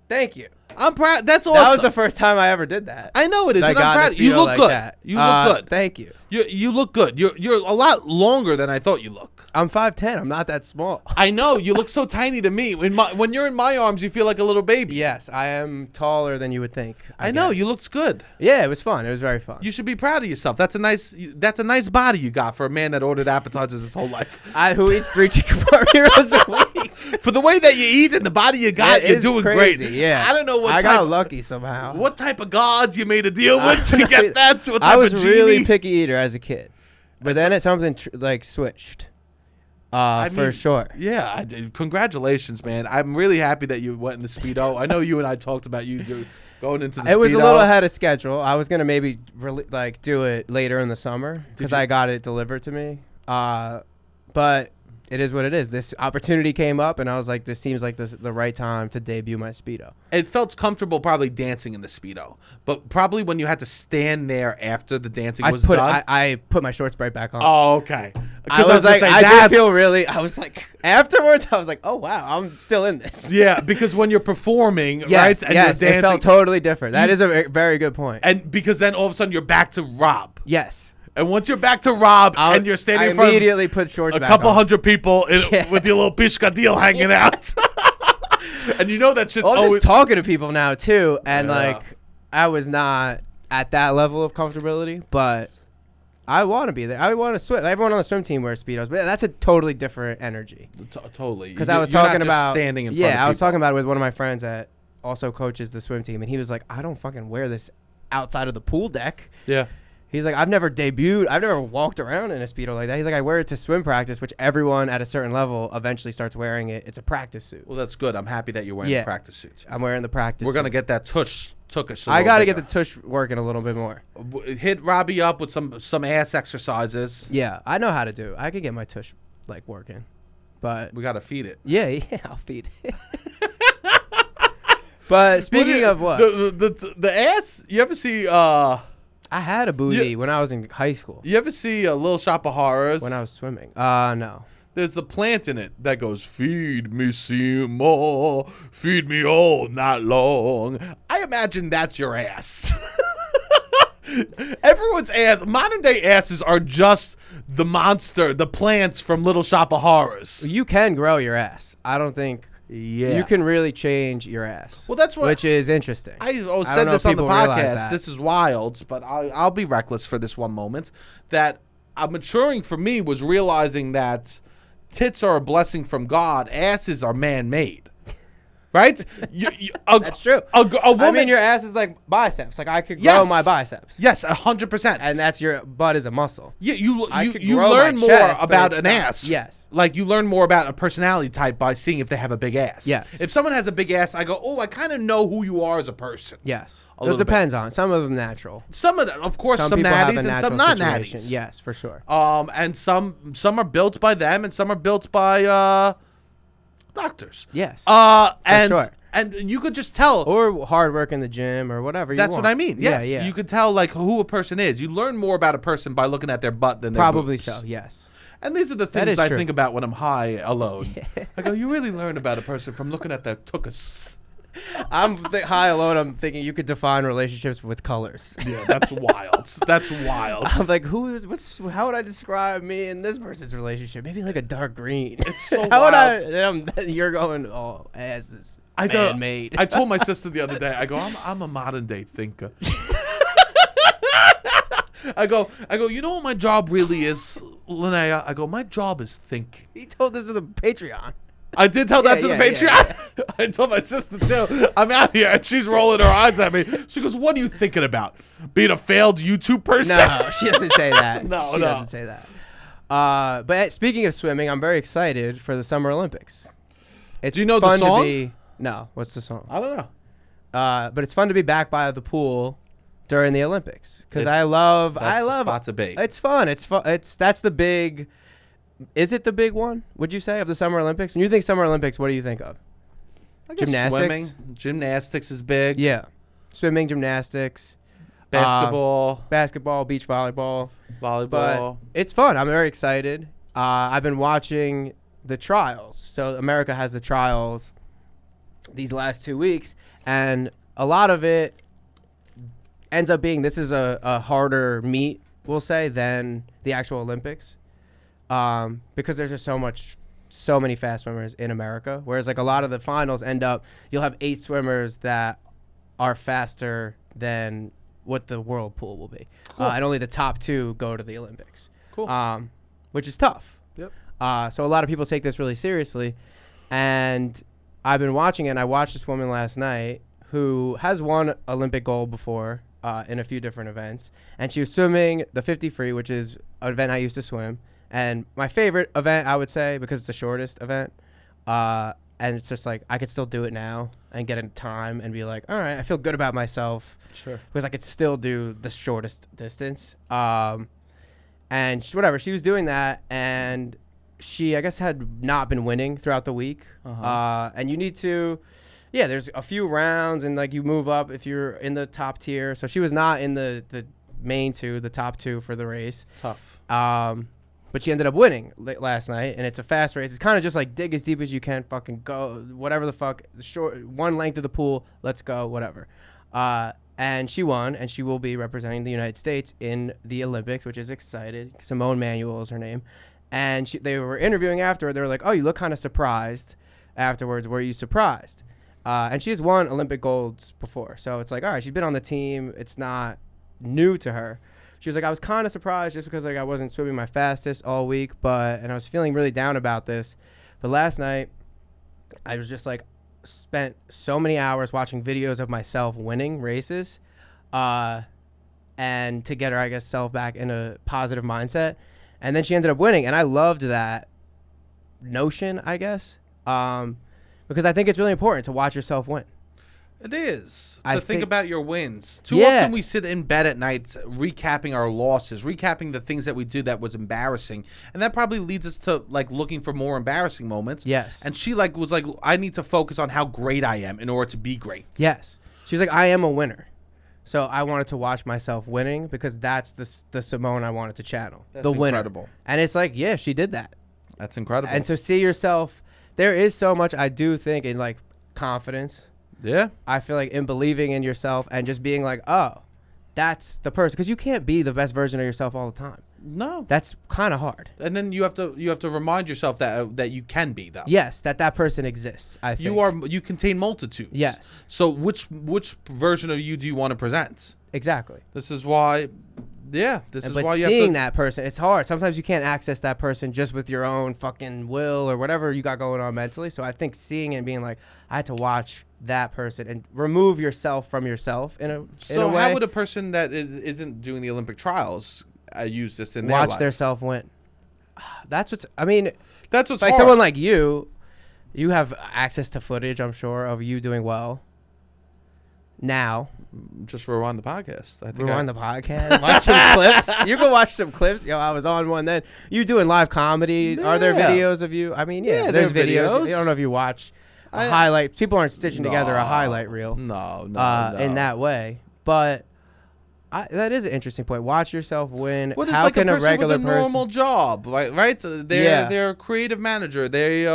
Thank you. I'm proud. That's awesome. That was the first time I ever did that. I know it is. I And I'm got in a proud. You Speedo look like good. that. You look good. Thank you. You look good. You're a lot longer than I thought you look. I'm 5'10". I'm not that small. I know. You look so tiny to me. When you're in my arms, you feel like a little baby. Yes, I am taller than you would think. I know. guess. You looked good. Yeah, it was fun. It was very fun. You should be proud of yourself. That's a nice body you got for a man that ordered appetizers his whole life. Who eats 3 chicken parmeros a week? For the way that you eat and the body you got, It you're is doing crazy, great. Yeah, I don't know I got lucky somehow. What type of gods you made a deal with to get that? What type I was of really genie? picky eater as a kid. But then it's something like switched. For sure. Yeah, congratulations, man. I'm really happy that you went in the Speedo. I know you and I talked about going into the Speedo. It was a little ahead of schedule. I was going to maybe do it later in the summer because I got it delivered to me. But it is what it is. This opportunity came up, and I was like, this seems like the right time to debut my Speedo. It felt comfortable probably dancing in the Speedo. But probably when you had to stand there after the dancing was done. I put my shorts right back on. Oh, okay. I was like, I did feel really, I was like, afterwards, I was like, oh, wow, I'm still in this. Yeah, because when you're performing, right? Yes, And you're dancing, it felt totally different. That is a very good point. And because then all of a sudden you're back to Rob. Yes. And once you're back to Rob and you're standing in front of immediately put shorts a back couple on. hundred people with your little pishkadil hanging out. And you know that shit's always just talking to people now, too. And, I was not at that level of comfortability, but I want to be there. I want to swim. Everyone on the swim team wears Speedos, but that's a totally different energy. Totally. Because I was talking about standing in front of people. I was talking about it with one of my friends that also coaches the swim team, and he was like, I don't fucking wear this outside of the pool deck. Yeah. He's like, I've never debuted. I've never walked around in a Speedo like that. He's like, I wear it to swim practice, which everyone at a certain level eventually starts wearing it. It's a practice suit. Well, that's good. I'm happy that you're wearing the practice suits. I'm wearing the practice We're going to suit. get that tush. I got to get the tush working a little bit more. Hit Robbie up with some ass exercises. Yeah, I know how to do it. I could get my tush working. But we got to feed it. Yeah, I'll feed it. But speaking of what? The ass, you ever see I had a booty when I was in high school. You ever see a Little Shop of Horrors? When I was swimming. No. There's a plant in it that goes, feed me Seymour, feed me all night long. I imagine that's your ass. Everyone's ass, modern day asses are just the monster, the plants from Little Shop of Horrors. You can grow your ass. I don't think. Yeah. You can really change your ass. Well, that's what. Which is interesting. I said this on the podcast. This is wild, but I'll be reckless for this one moment. That maturing for me was realizing that tits are a blessing from God. Asses are man-made. Right? That's true. A woman, I mean, your ass is like biceps. Like, I could grow my biceps. Yes, 100%. And that's your butt is a muscle. Yeah, you learn more about an ass. Yes. Like, you learn more about a personality type by seeing if they have a big ass. Yes. If someone has a big ass, I go, oh, I kind of know who you are as a person. Yes. It depends on. Some of them natural. Some of them, of course, some natties and some not natties. Yes, for sure. And some are built by them and some are built by doctors. Yes. And you could just tell, or hard work in the gym or whatever. That's what I mean. Yes. Yeah. You could tell like who a person is. You learn more about a person by looking at their butt than their probably boobs. So. Yes. And these are the things I think about when I'm high alone. I go, you really learn about a person from looking at their tuchus. I'm high alone. I'm thinking you could define relationships with colors. Yeah, that's wild. That's wild. I'm like, how would I describe me and this person's relationship? Maybe like a dark green. It's so wild. You're going, oh, asses. Man-made. I told my sister the other day, I go, I'm a modern day thinker. I go, you know what my job really is, Linnea? I go, my job is thinking. He told this to the Patreon. I did tell that to the Patreon. Yeah. I told my sister too. I'm out here and she's rolling her eyes at me. She goes, what are you thinking about? Being a failed YouTube person? No, she doesn't say that. No, she doesn't say that. But speaking of swimming, I'm very excited for the Summer Olympics. It's Do you know fun the song? To be, no, what's the song? I don't know. But it's fun to be back by the pool during the Olympics because That's the spot to be. It's fun. That's the big. Is it the big one? Would you say of the Summer Olympics? When you think Summer Olympics, what do you think of? I guess Gymnastics. Swimming. Gymnastics is big. Yeah, swimming, gymnastics, basketball, beach volleyball. But it's fun. I'm very excited. I've been watching the trials. So America has the trials these last 2 weeks, and a lot of it ends up being this is a harder meet, we'll say, than the actual Olympics, because there's just so many fast swimmers in America, whereas like a lot of the finals you'll have 8 swimmers that are faster than what the world pool will be. Cool. And only the top 2 go to the Olympics. Cool. Which is tough. Yep. So a lot of people take this really seriously, and I've been watching it, and I watched this woman last night who has won Olympic gold before in a few different events. And she was swimming the 50 free, which is an event I used to swim. And my favorite event, I would say, because it's the shortest event. And it's just like I could still do it now and get in time and be like, all right, I feel good about myself. Sure. Because I could still do the shortest distance. And she was doing that, and she, I guess, had not been winning throughout the week. And you need to, there's a few rounds, and like you move up if you're in the top tier. So she was not in the main two, the top two for the race. Tough. But she ended up winning last night, and it's a fast race. It's kind of just like dig as deep as you can, fucking go, whatever the fuck, the short one length of the pool, let's go, whatever. And she won, and she will be representing the United States in the Olympics, which is excited. Simone Manuel is her name. And they were interviewing afterward. They were like, oh, you look kind of surprised afterwards. Were you surprised? And she has won Olympic golds before. So it's like, all right, she's been on the team. It's not new to her. She was like, I was kind of surprised just because like I wasn't swimming my fastest all week, and I was feeling really down about this. But last night, I was just like, spent so many hours watching videos of myself winning races, and to get her, I guess, self back in a positive mindset. And then she ended up winning, and I loved that notion, I guess, because I think it's really important to watch yourself win. It is. I To think think- about your wins. Too often we sit in bed at night recapping our losses, recapping the things that we did that was embarrassing. And that probably leads us to like looking for more embarrassing moments. Yes. And she like was like, I need to focus on how great I am in order to be great. Yes. She was like, I am a winner. So I wanted to watch myself winning because that's the Simone I wanted to channel. That's the winner. incredible. And it's like, yeah, she did that. That's incredible. And to see yourself, there is so much I do think in like confidence. Yeah. I feel like in believing in yourself and just being like, oh, that's the person. Because you can't be the best version of yourself all the time. No. That's kind of hard. And then you have to remind yourself that you can be though. Yes, that person exists. I think You contain multitudes. Yes. So which version of you do you want to present? Exactly. This is why. Yeah. This is But why you seeing have to. that person, it's hard. Sometimes you can't access that person just with your own fucking will or whatever you got going on mentally. So I think seeing it and being like, I had to watch that person and remove yourself from yourself in a way. How would a person that isn't doing the Olympic trials use this in their watch life? their self win? That's what's. I mean, That's what's like hard. someone like you have access to footage, I'm sure, of you doing well. Now, Just rewind the podcast. I think rewind the podcast, watch some clips. You can watch some clips. Yo, I was on one then. You doing live comedy? Are there Yeah. videos of you? I mean, Yeah, there's there are videos. videos. I don't know if you watch a highlight. People aren't stitching together a No. highlight reel. No. In that way. But that is an interesting point. Watch yourself win. What is How like can a person regular with a normal job, right? They're a creative manager. They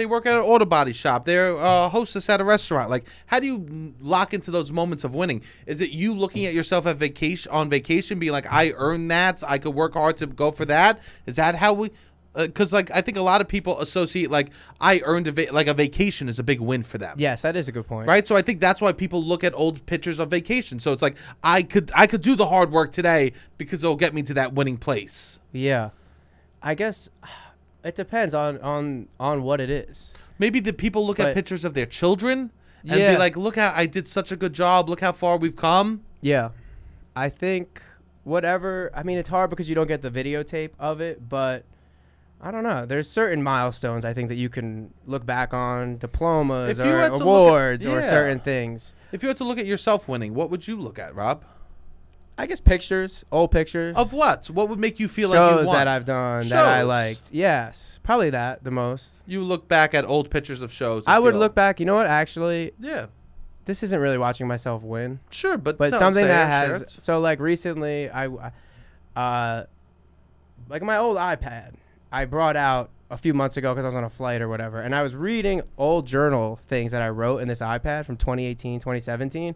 work at an auto body shop. They're a hostess at a restaurant. Like, how do you lock into those moments of winning? Is it you looking at yourself on vacation, being like, I earned that, I could work hard to go for that? Is that how we? Because like I think a lot of people associate like I earned a vacation is a big win for them. Yes, that is a good point. Right, so I think that's why people look at old pictures of vacation. So it's like I could do the hard work today because it'll get me to that winning place. Yeah, I guess it depends on what it is. Maybe the people look at pictures of their children and Yeah. be like, "Look how I did such a good job. Look how far we've come." Yeah, I think whatever. I mean, it's hard because you don't get the videotape of it, but I don't know. There's certain milestones I think that you can look back on, diplomas If you or had to look at- awards or yeah. certain things. If you had to look at yourself winning, what would you look at, Rob? I guess pictures, old pictures. Of what? What would make you feel like you shows won? that I've done that I Shows. liked. Yes, probably that the most. You look back at old pictures of shows. I would feel- look back. You know what? Actually, Yeah, this isn't really watching myself win, sure, but but no, something say that it, has. share it. So like recently, like my old iPad, I brought out a few months ago because I was on a flight or whatever, and I was reading old journal things that I wrote in this iPad from 2018, 2017.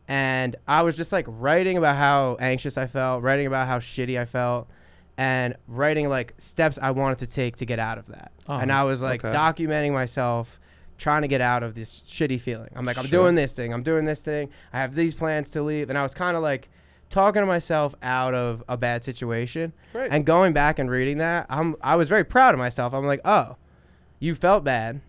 And I was just like writing about how anxious I felt, writing about how shitty I felt, and writing like steps I wanted to take to get out of that. And I was like documenting myself, trying to get out of this shitty feeling. I'm like, I'm doing this thing. I'm doing this thing. I have these plans to leave. And I was kind of like talking to myself out of a bad situation. Great. And going back and reading that, I was very proud of myself. I'm like, oh, you felt bad.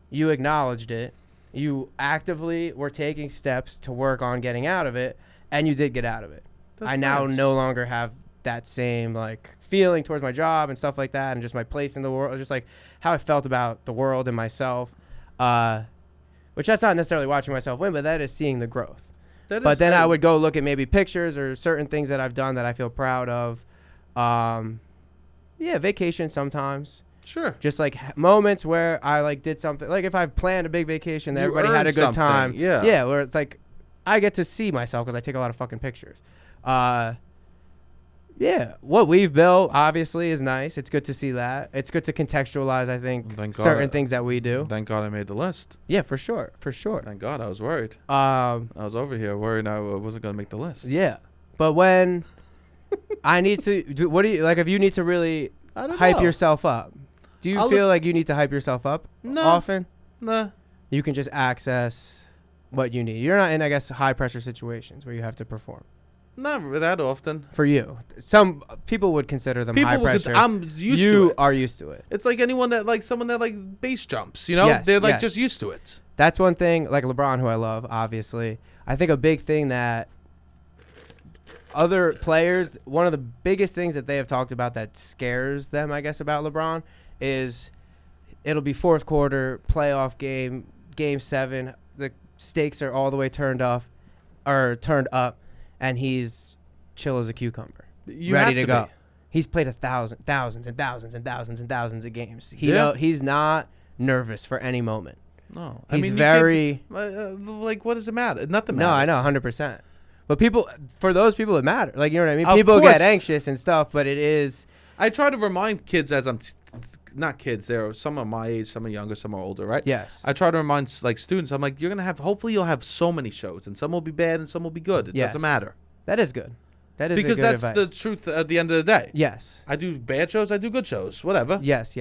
You acknowledged it. You actively were taking steps to work on getting out of it, and you did get out of it. That's I now nice. no longer have that same like feeling towards my job and stuff like that, and just my place in the world, just like how I felt about the world and myself. Which that's not necessarily watching myself win, but that is seeing the growth. But then I would go look at maybe pictures or certain things that I've done that I feel proud of. Vacation sometimes. Sure. Just like moments where I like did something. Like if I planned a big vacation that You everybody had a earned good time. something, yeah. Yeah, where it's like I get to see myself because I take a lot of fucking pictures. What we've built obviously is nice. It's good to see that. It's good to contextualize, I think, certain things that we do. Thank God I made the list. Yeah, for sure. Thank God, I was worried. I was over here worried I wasn't going to make the list. Yeah. But when I need to what do you like if you need to really hype yourself up? Do you feel like you need to hype yourself up often? Nah. You can just access what you need. You're not in, I guess, high pressure situations where you have to perform. Not that often. For you. Some people would consider them high pressure. I'm used to it. You are used to it. It's like someone that like base jumps, you know? Yes, They're like yes. just used to it. That's one thing, like LeBron, who I love, obviously. I think a big thing that other players, one of the biggest things that they have talked about that scares them, I guess, about LeBron is it'll be fourth quarter, playoff game, game 7. The stakes are all the way turned up, and he's chill as a cucumber, ready to go. He's played thousands and thousands of games. He's not nervous for any moment. No, he's very like, what does it matter? Nothing No, I matters. know, 100%. But for those people, it matters. Like, you know what I mean? Of People course. get anxious and stuff, but it is. I try to remind kids as I'm not kids. There are some are my age, some are younger, some are older, right? Yes. I try to remind like students. I'm like, hopefully you'll have so many shows, and some will be bad and some will be good. It doesn't matter. That is good. That is because good that's advice. the truth at the end of the day. Yes. I do bad shows. I do good shows. Whatever. Yes.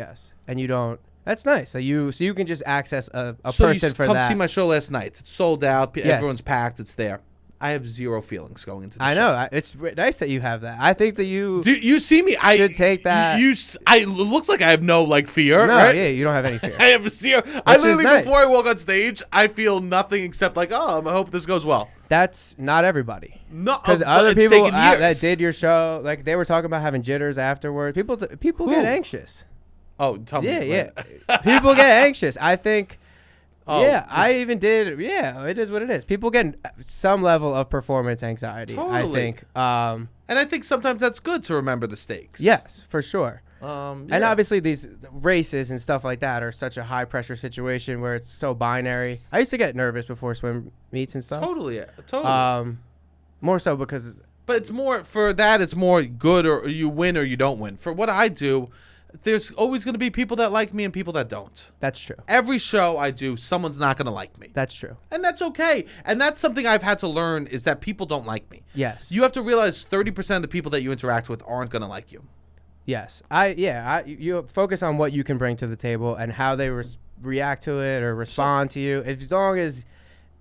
And you don't. That's nice. So you can just access a So person for come that. see my show last night. It's sold out. Everyone's packed. It's there. I have zero feelings going into the show. I know. It's nice that you have that. I think that you you see me. I should take that. It looks like I have no like fear. No, right? yeah, you don't have any fear. I have zero. I literally nice. before I walk on stage, I feel nothing except like, I hope this goes well. That's not everybody. No, because but other it's people taken years. that did your show, like they were talking about having jitters afterward. People get anxious. Oh, tell me. Yeah. People get anxious. I think. Oh, yeah, I even did. Yeah, it is what it is. People get some level of performance anxiety. Totally. I think. And I think sometimes that's good to remember the stakes. Yes, for sure. And obviously these races and stuff like that are such a high pressure situation where it's so binary. I used to get nervous before swim meets and stuff. Totally. More so because. But it's more for that. It's more good or you win or you don't win. For what I do, there's always going to be people that like me and people that don't. That's true. Every show I do, someone's not going to like me. That's true. And that's okay. And that's something I've had to learn is that people don't like me. Yes. You have to realize 30% of the people that you interact with aren't going to like you. Yes. You focus on what you can bring to the table and how they react to it or respond to you. As long as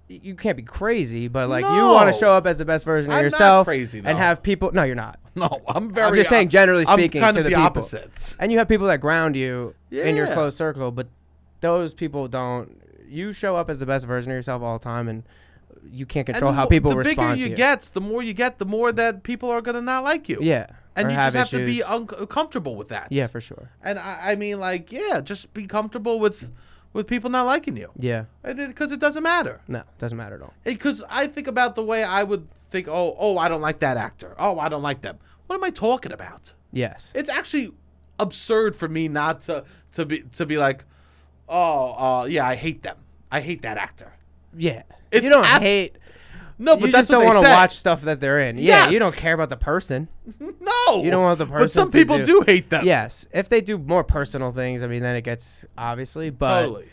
you can't be crazy, but like you want to show up as the best version of yourself. I'm not crazy, though. And have people. No, you're not. No, I'm just saying, generally speaking, I'm kind to of the the people. opposite. And you have people that ground you in your Yeah. close circle, but those people don't. You show up as the best version of yourself all the time, and you can't control how people respond to you. The bigger you get, the more you get, the more that people are going to not like you. Yeah. And or have you just have to issues. be uncomfortable with that. Yeah, for sure. And I mean, like, just be comfortable with people not liking you. Yeah. Because it doesn't matter. No, doesn't matter at all. Because I think about the way I would think, I don't like that actor. Oh, I don't like them. What am I talking about? Yes. It's actually absurd for me not to be like, I hate them. I hate that actor. Yeah. It's you don't hate. No, but you that's just don't what want they to say. watch stuff that they're in. Yeah, Yes. you don't care about the person. No. You don't want the person. But some to people do hate them. Yes. If they do more personal things, I mean, then it gets obviously. But Totally.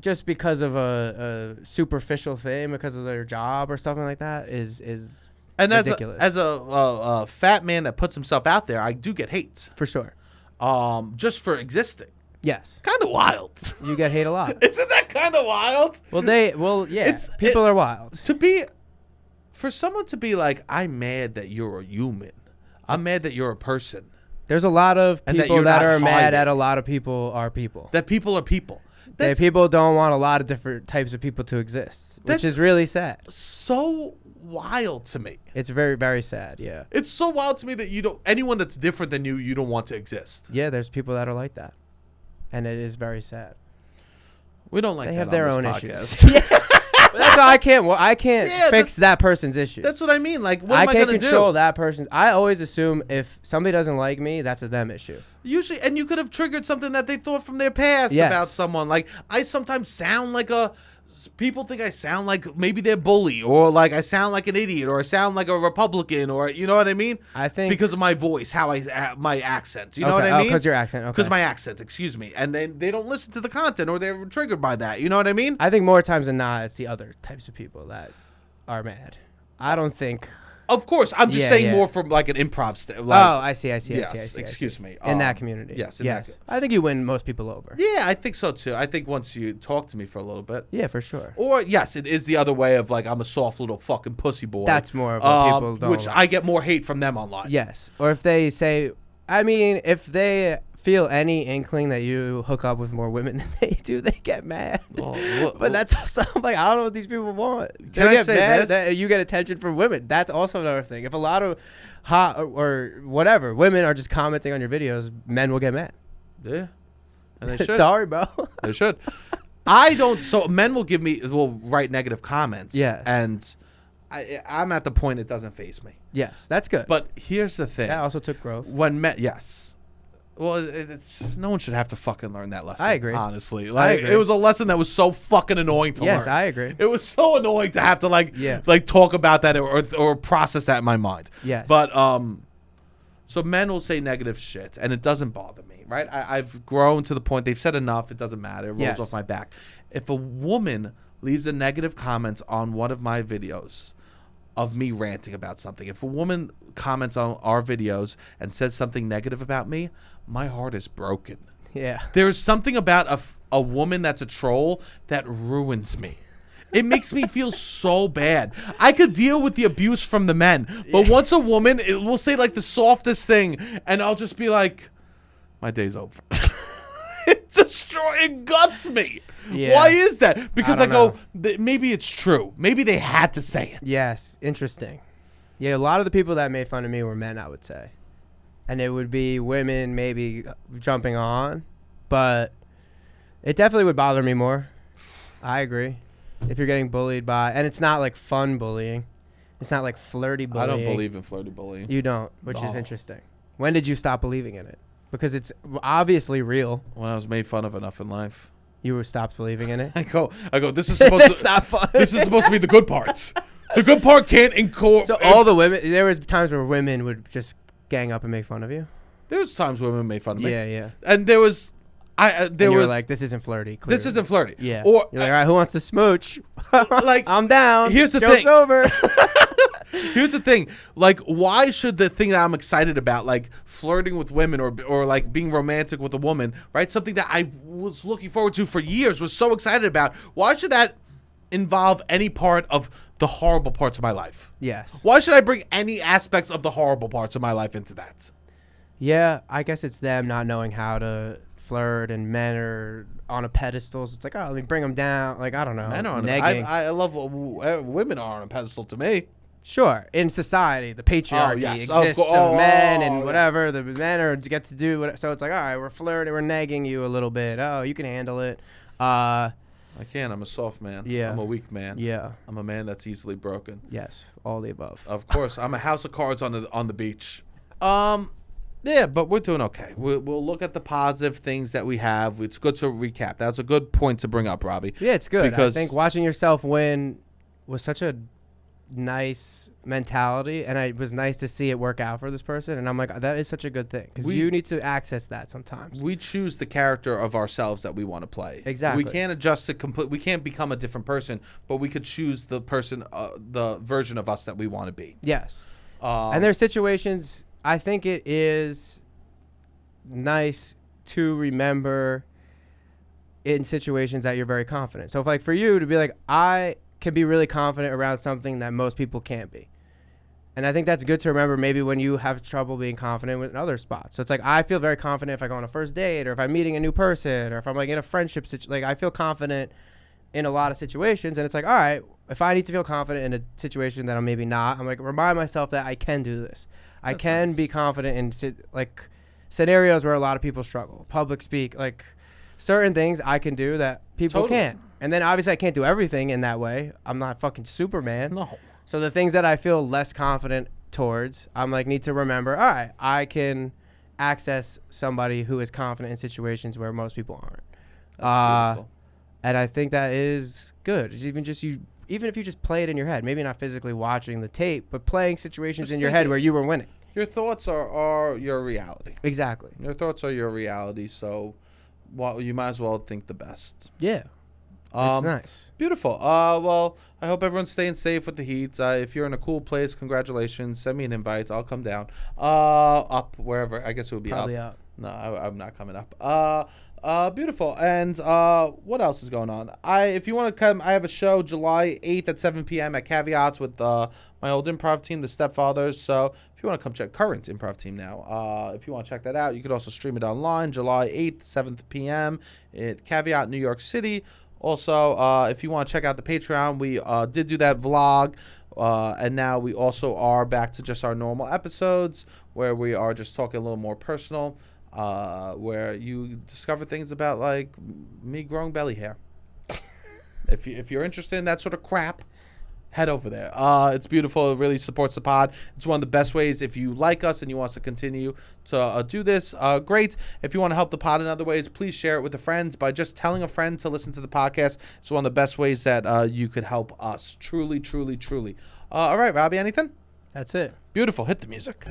just because of a superficial thing, because of their job or something like that, is And ridiculous. as a fat man that puts himself out there, I do get hate. For sure. Just for existing. Yes. Kind of wild. You get hate a lot. Isn't that kind of wild? Yeah. People are wild. For someone to be like, I'm mad that you're a human. I'm mad that you're a person. There's a lot of And that people you're that not are mad hiding. at a lot of people are people. That people are people. People don't want a lot of different types of people to exist, which is really sad. So wild to me. It's very, very sad. Yeah. It's so wild to me that anyone that's different than you don't want to exist. Yeah, there's people that are like that, and it is very sad. We don't like they that have their on own this issues. Yeah. But that's why I can't fix that person's issue. That's what I mean. Like, what am I can't gonna control do? that person. I always assume if somebody doesn't like me, that's a them issue. Usually, and you could have triggered something that they thought from their past about someone. Like, I sometimes sound like people think I sound like maybe they're bully, or like I sound like an idiot, or I sound like a Republican, or you know what I mean? I think because of my voice, how my accent. You know what I mean? Because your accent. Okay. Because my accent. Excuse me. And then they don't listen to the content, or they're triggered by that. You know what I mean? I think more times than not, it's the other types of people that are mad. I don't think. Of course, I'm just saying more from like an improv I see. Yes, excuse me. In that community. Yes, I think you win most people over. Yeah, I think so too. I think once you talk to me for a little bit. Yeah, for sure. Or yes, it is the other way of like I'm a soft little fucking pussy boy. That's more of what people don't. Which I get more hate from them online. Yes, or if they say, if they feel any inkling that you hook up with more women than they do, they get mad. But that's also like, I don't know what these people want. Can I say this? That you get attention from women. That's also another thing. If a lot of hot or whatever women are just commenting on your videos, men will get mad. Yeah, and they should. Sorry, bro. They should. So men will write negative comments. Yes. And I'm at the point it doesn't faze me. Yes, that's good. But here's the thing. That also took growth. When men, yes. Well, no one should have to fucking learn that lesson. I agree. Honestly, like it was a lesson that was so fucking annoying to learn. Yes, I agree. It was so annoying to have to like talk about that or process that in my mind. Yes. But so men will say negative shit, and it doesn't bother me, right? I've grown to the point they've said enough. It doesn't matter. It rolls off my back. If a woman leaves a negative comment on one of my videos of me ranting about something, if a woman comments on our videos and says something negative about me, my heart is broken. Yeah. There's something about a woman that's a troll that ruins me. It makes me feel so bad. I could deal with the abuse from the men, but once a woman will say like the softest thing, and I'll just be like, my day's over. It guts me. Yeah. Why is that? Because I go, maybe it's true. Maybe they had to say it. Yes. Interesting. Yeah, a lot of the people that made fun of me were men, I would say. And it would be women maybe jumping on. But it definitely would bother me more. I agree. If you're getting bullied by... And it's not like fun bullying. It's not like flirty bullying. I don't believe in flirty bullying. You don't, which is interesting. When did you stop believing in it? Because it's obviously real. When I was made fun of enough in life. You were stopped believing in it? I go, this is supposed to... It's not fun. This is supposed to be the good parts. The good part can't incorporate... So all the women... There was times where women would just gang up and make fun of you? There was times women made fun of me. Yeah, yeah. And there was... you were like, this isn't flirty. Clearly. This isn't flirty. Yeah. Or you're like, all right, who wants to smooch? Like, I'm down. Here's the Joke's thing. over. Here's the thing. Like, why should the thing that I'm excited about, like flirting with women or like being romantic with a woman, right? Something that I was looking forward to for years, was so excited about. Why should that involve any part of the horrible parts of my life? Yes. Why should I bring any aspects of the horrible parts of my life into that? Yeah, I guess it's them not knowing how to flirt, and men are on a pedestal. So it's like, oh, let me bring them down. Like, I don't know. Men are on I love women are on a pedestal to me. Sure, in society, the patriarchy exists of men and whatever. Yes. The men get to do what. So it's like, all right, we're flirting, we're nagging you a little bit. Oh, you can handle it. I can't. I'm a soft man. Yeah. I'm a weak man. Yeah. I'm a man that's easily broken. Yes, all the above. Of course, I'm a house of cards on the beach. Yeah, but we're doing okay. We'll look at the positive things that we have. It's good to recap. That's a good point to bring up, Robbie. Yeah, it's good. Because I think watching yourself win was such a nice mentality, and it was nice to see it work out for this person. And I'm like, that is such a good thing, because you need to access that sometimes. We choose the character of ourselves that we want to play. Exactly. We can't adjust it we can't become a different person, but we could choose the person, the version of us that we want to be. Yes. And there's situations. I think it is nice to remember in situations that you're very confident. So if, like, for you to be like, I can be really confident around something that most people can't be. And I think that's good to remember maybe when you have trouble being confident with other spots. So it's like I feel very confident if I go on a first date or if I'm meeting a new person or if I'm like in a friendship situation. Like I feel confident in a lot of situations. And it's like, all right, if I need to feel confident in a situation that I'm maybe not, I'm like remind myself that I can do this. I can be confident in like scenarios where a lot of people struggle. Public speak, like certain things I can do that people can't. And then obviously I can't do everything in that way. I'm not fucking Superman. No. So the things that I feel less confident towards, I'm like need to remember, all right, I can access somebody who is confident in situations where most people aren't. That's beautiful. And I think that is good. It's even if you just play it in your head, maybe not physically watching the tape, but playing situations in your head where you were winning. Your thoughts are your reality. Exactly. Your thoughts are your reality, so you might as well think the best. Yeah. It's nice. Beautiful. Well, I hope everyone's staying safe with the heat. If you're in a cool place, congratulations. Send me an invite. I'll come down. Up, wherever. I guess it would be Probably up. up. No, I'm not coming up. Beautiful. And what else is going on? If you want to come, I have a show July 8th at 7 p.m. at Caveats with my old improv team, the Stepfathers. So if you want to come check current improv team now, if you want to check that out, you could also stream it online July 8th, 7 p.m. at Caveat, New York City. Also, if you want to check out the Patreon, we did do that vlog, and now we also are back to just our normal episodes where we are just talking a little more personal, where you discover things about, like, me growing belly hair. If you're interested in that sort of crap, head over there. It's beautiful. It really supports the pod. It's one of the best ways. If you like us and you want us to continue to do this, great. If you want to help the pod in other ways, please share it with a friend by just telling a friend to listen to the podcast. It's one of the best ways that you could help us. Truly, truly, truly. All right, Robbie, anything? That's it. Beautiful. Hit the music.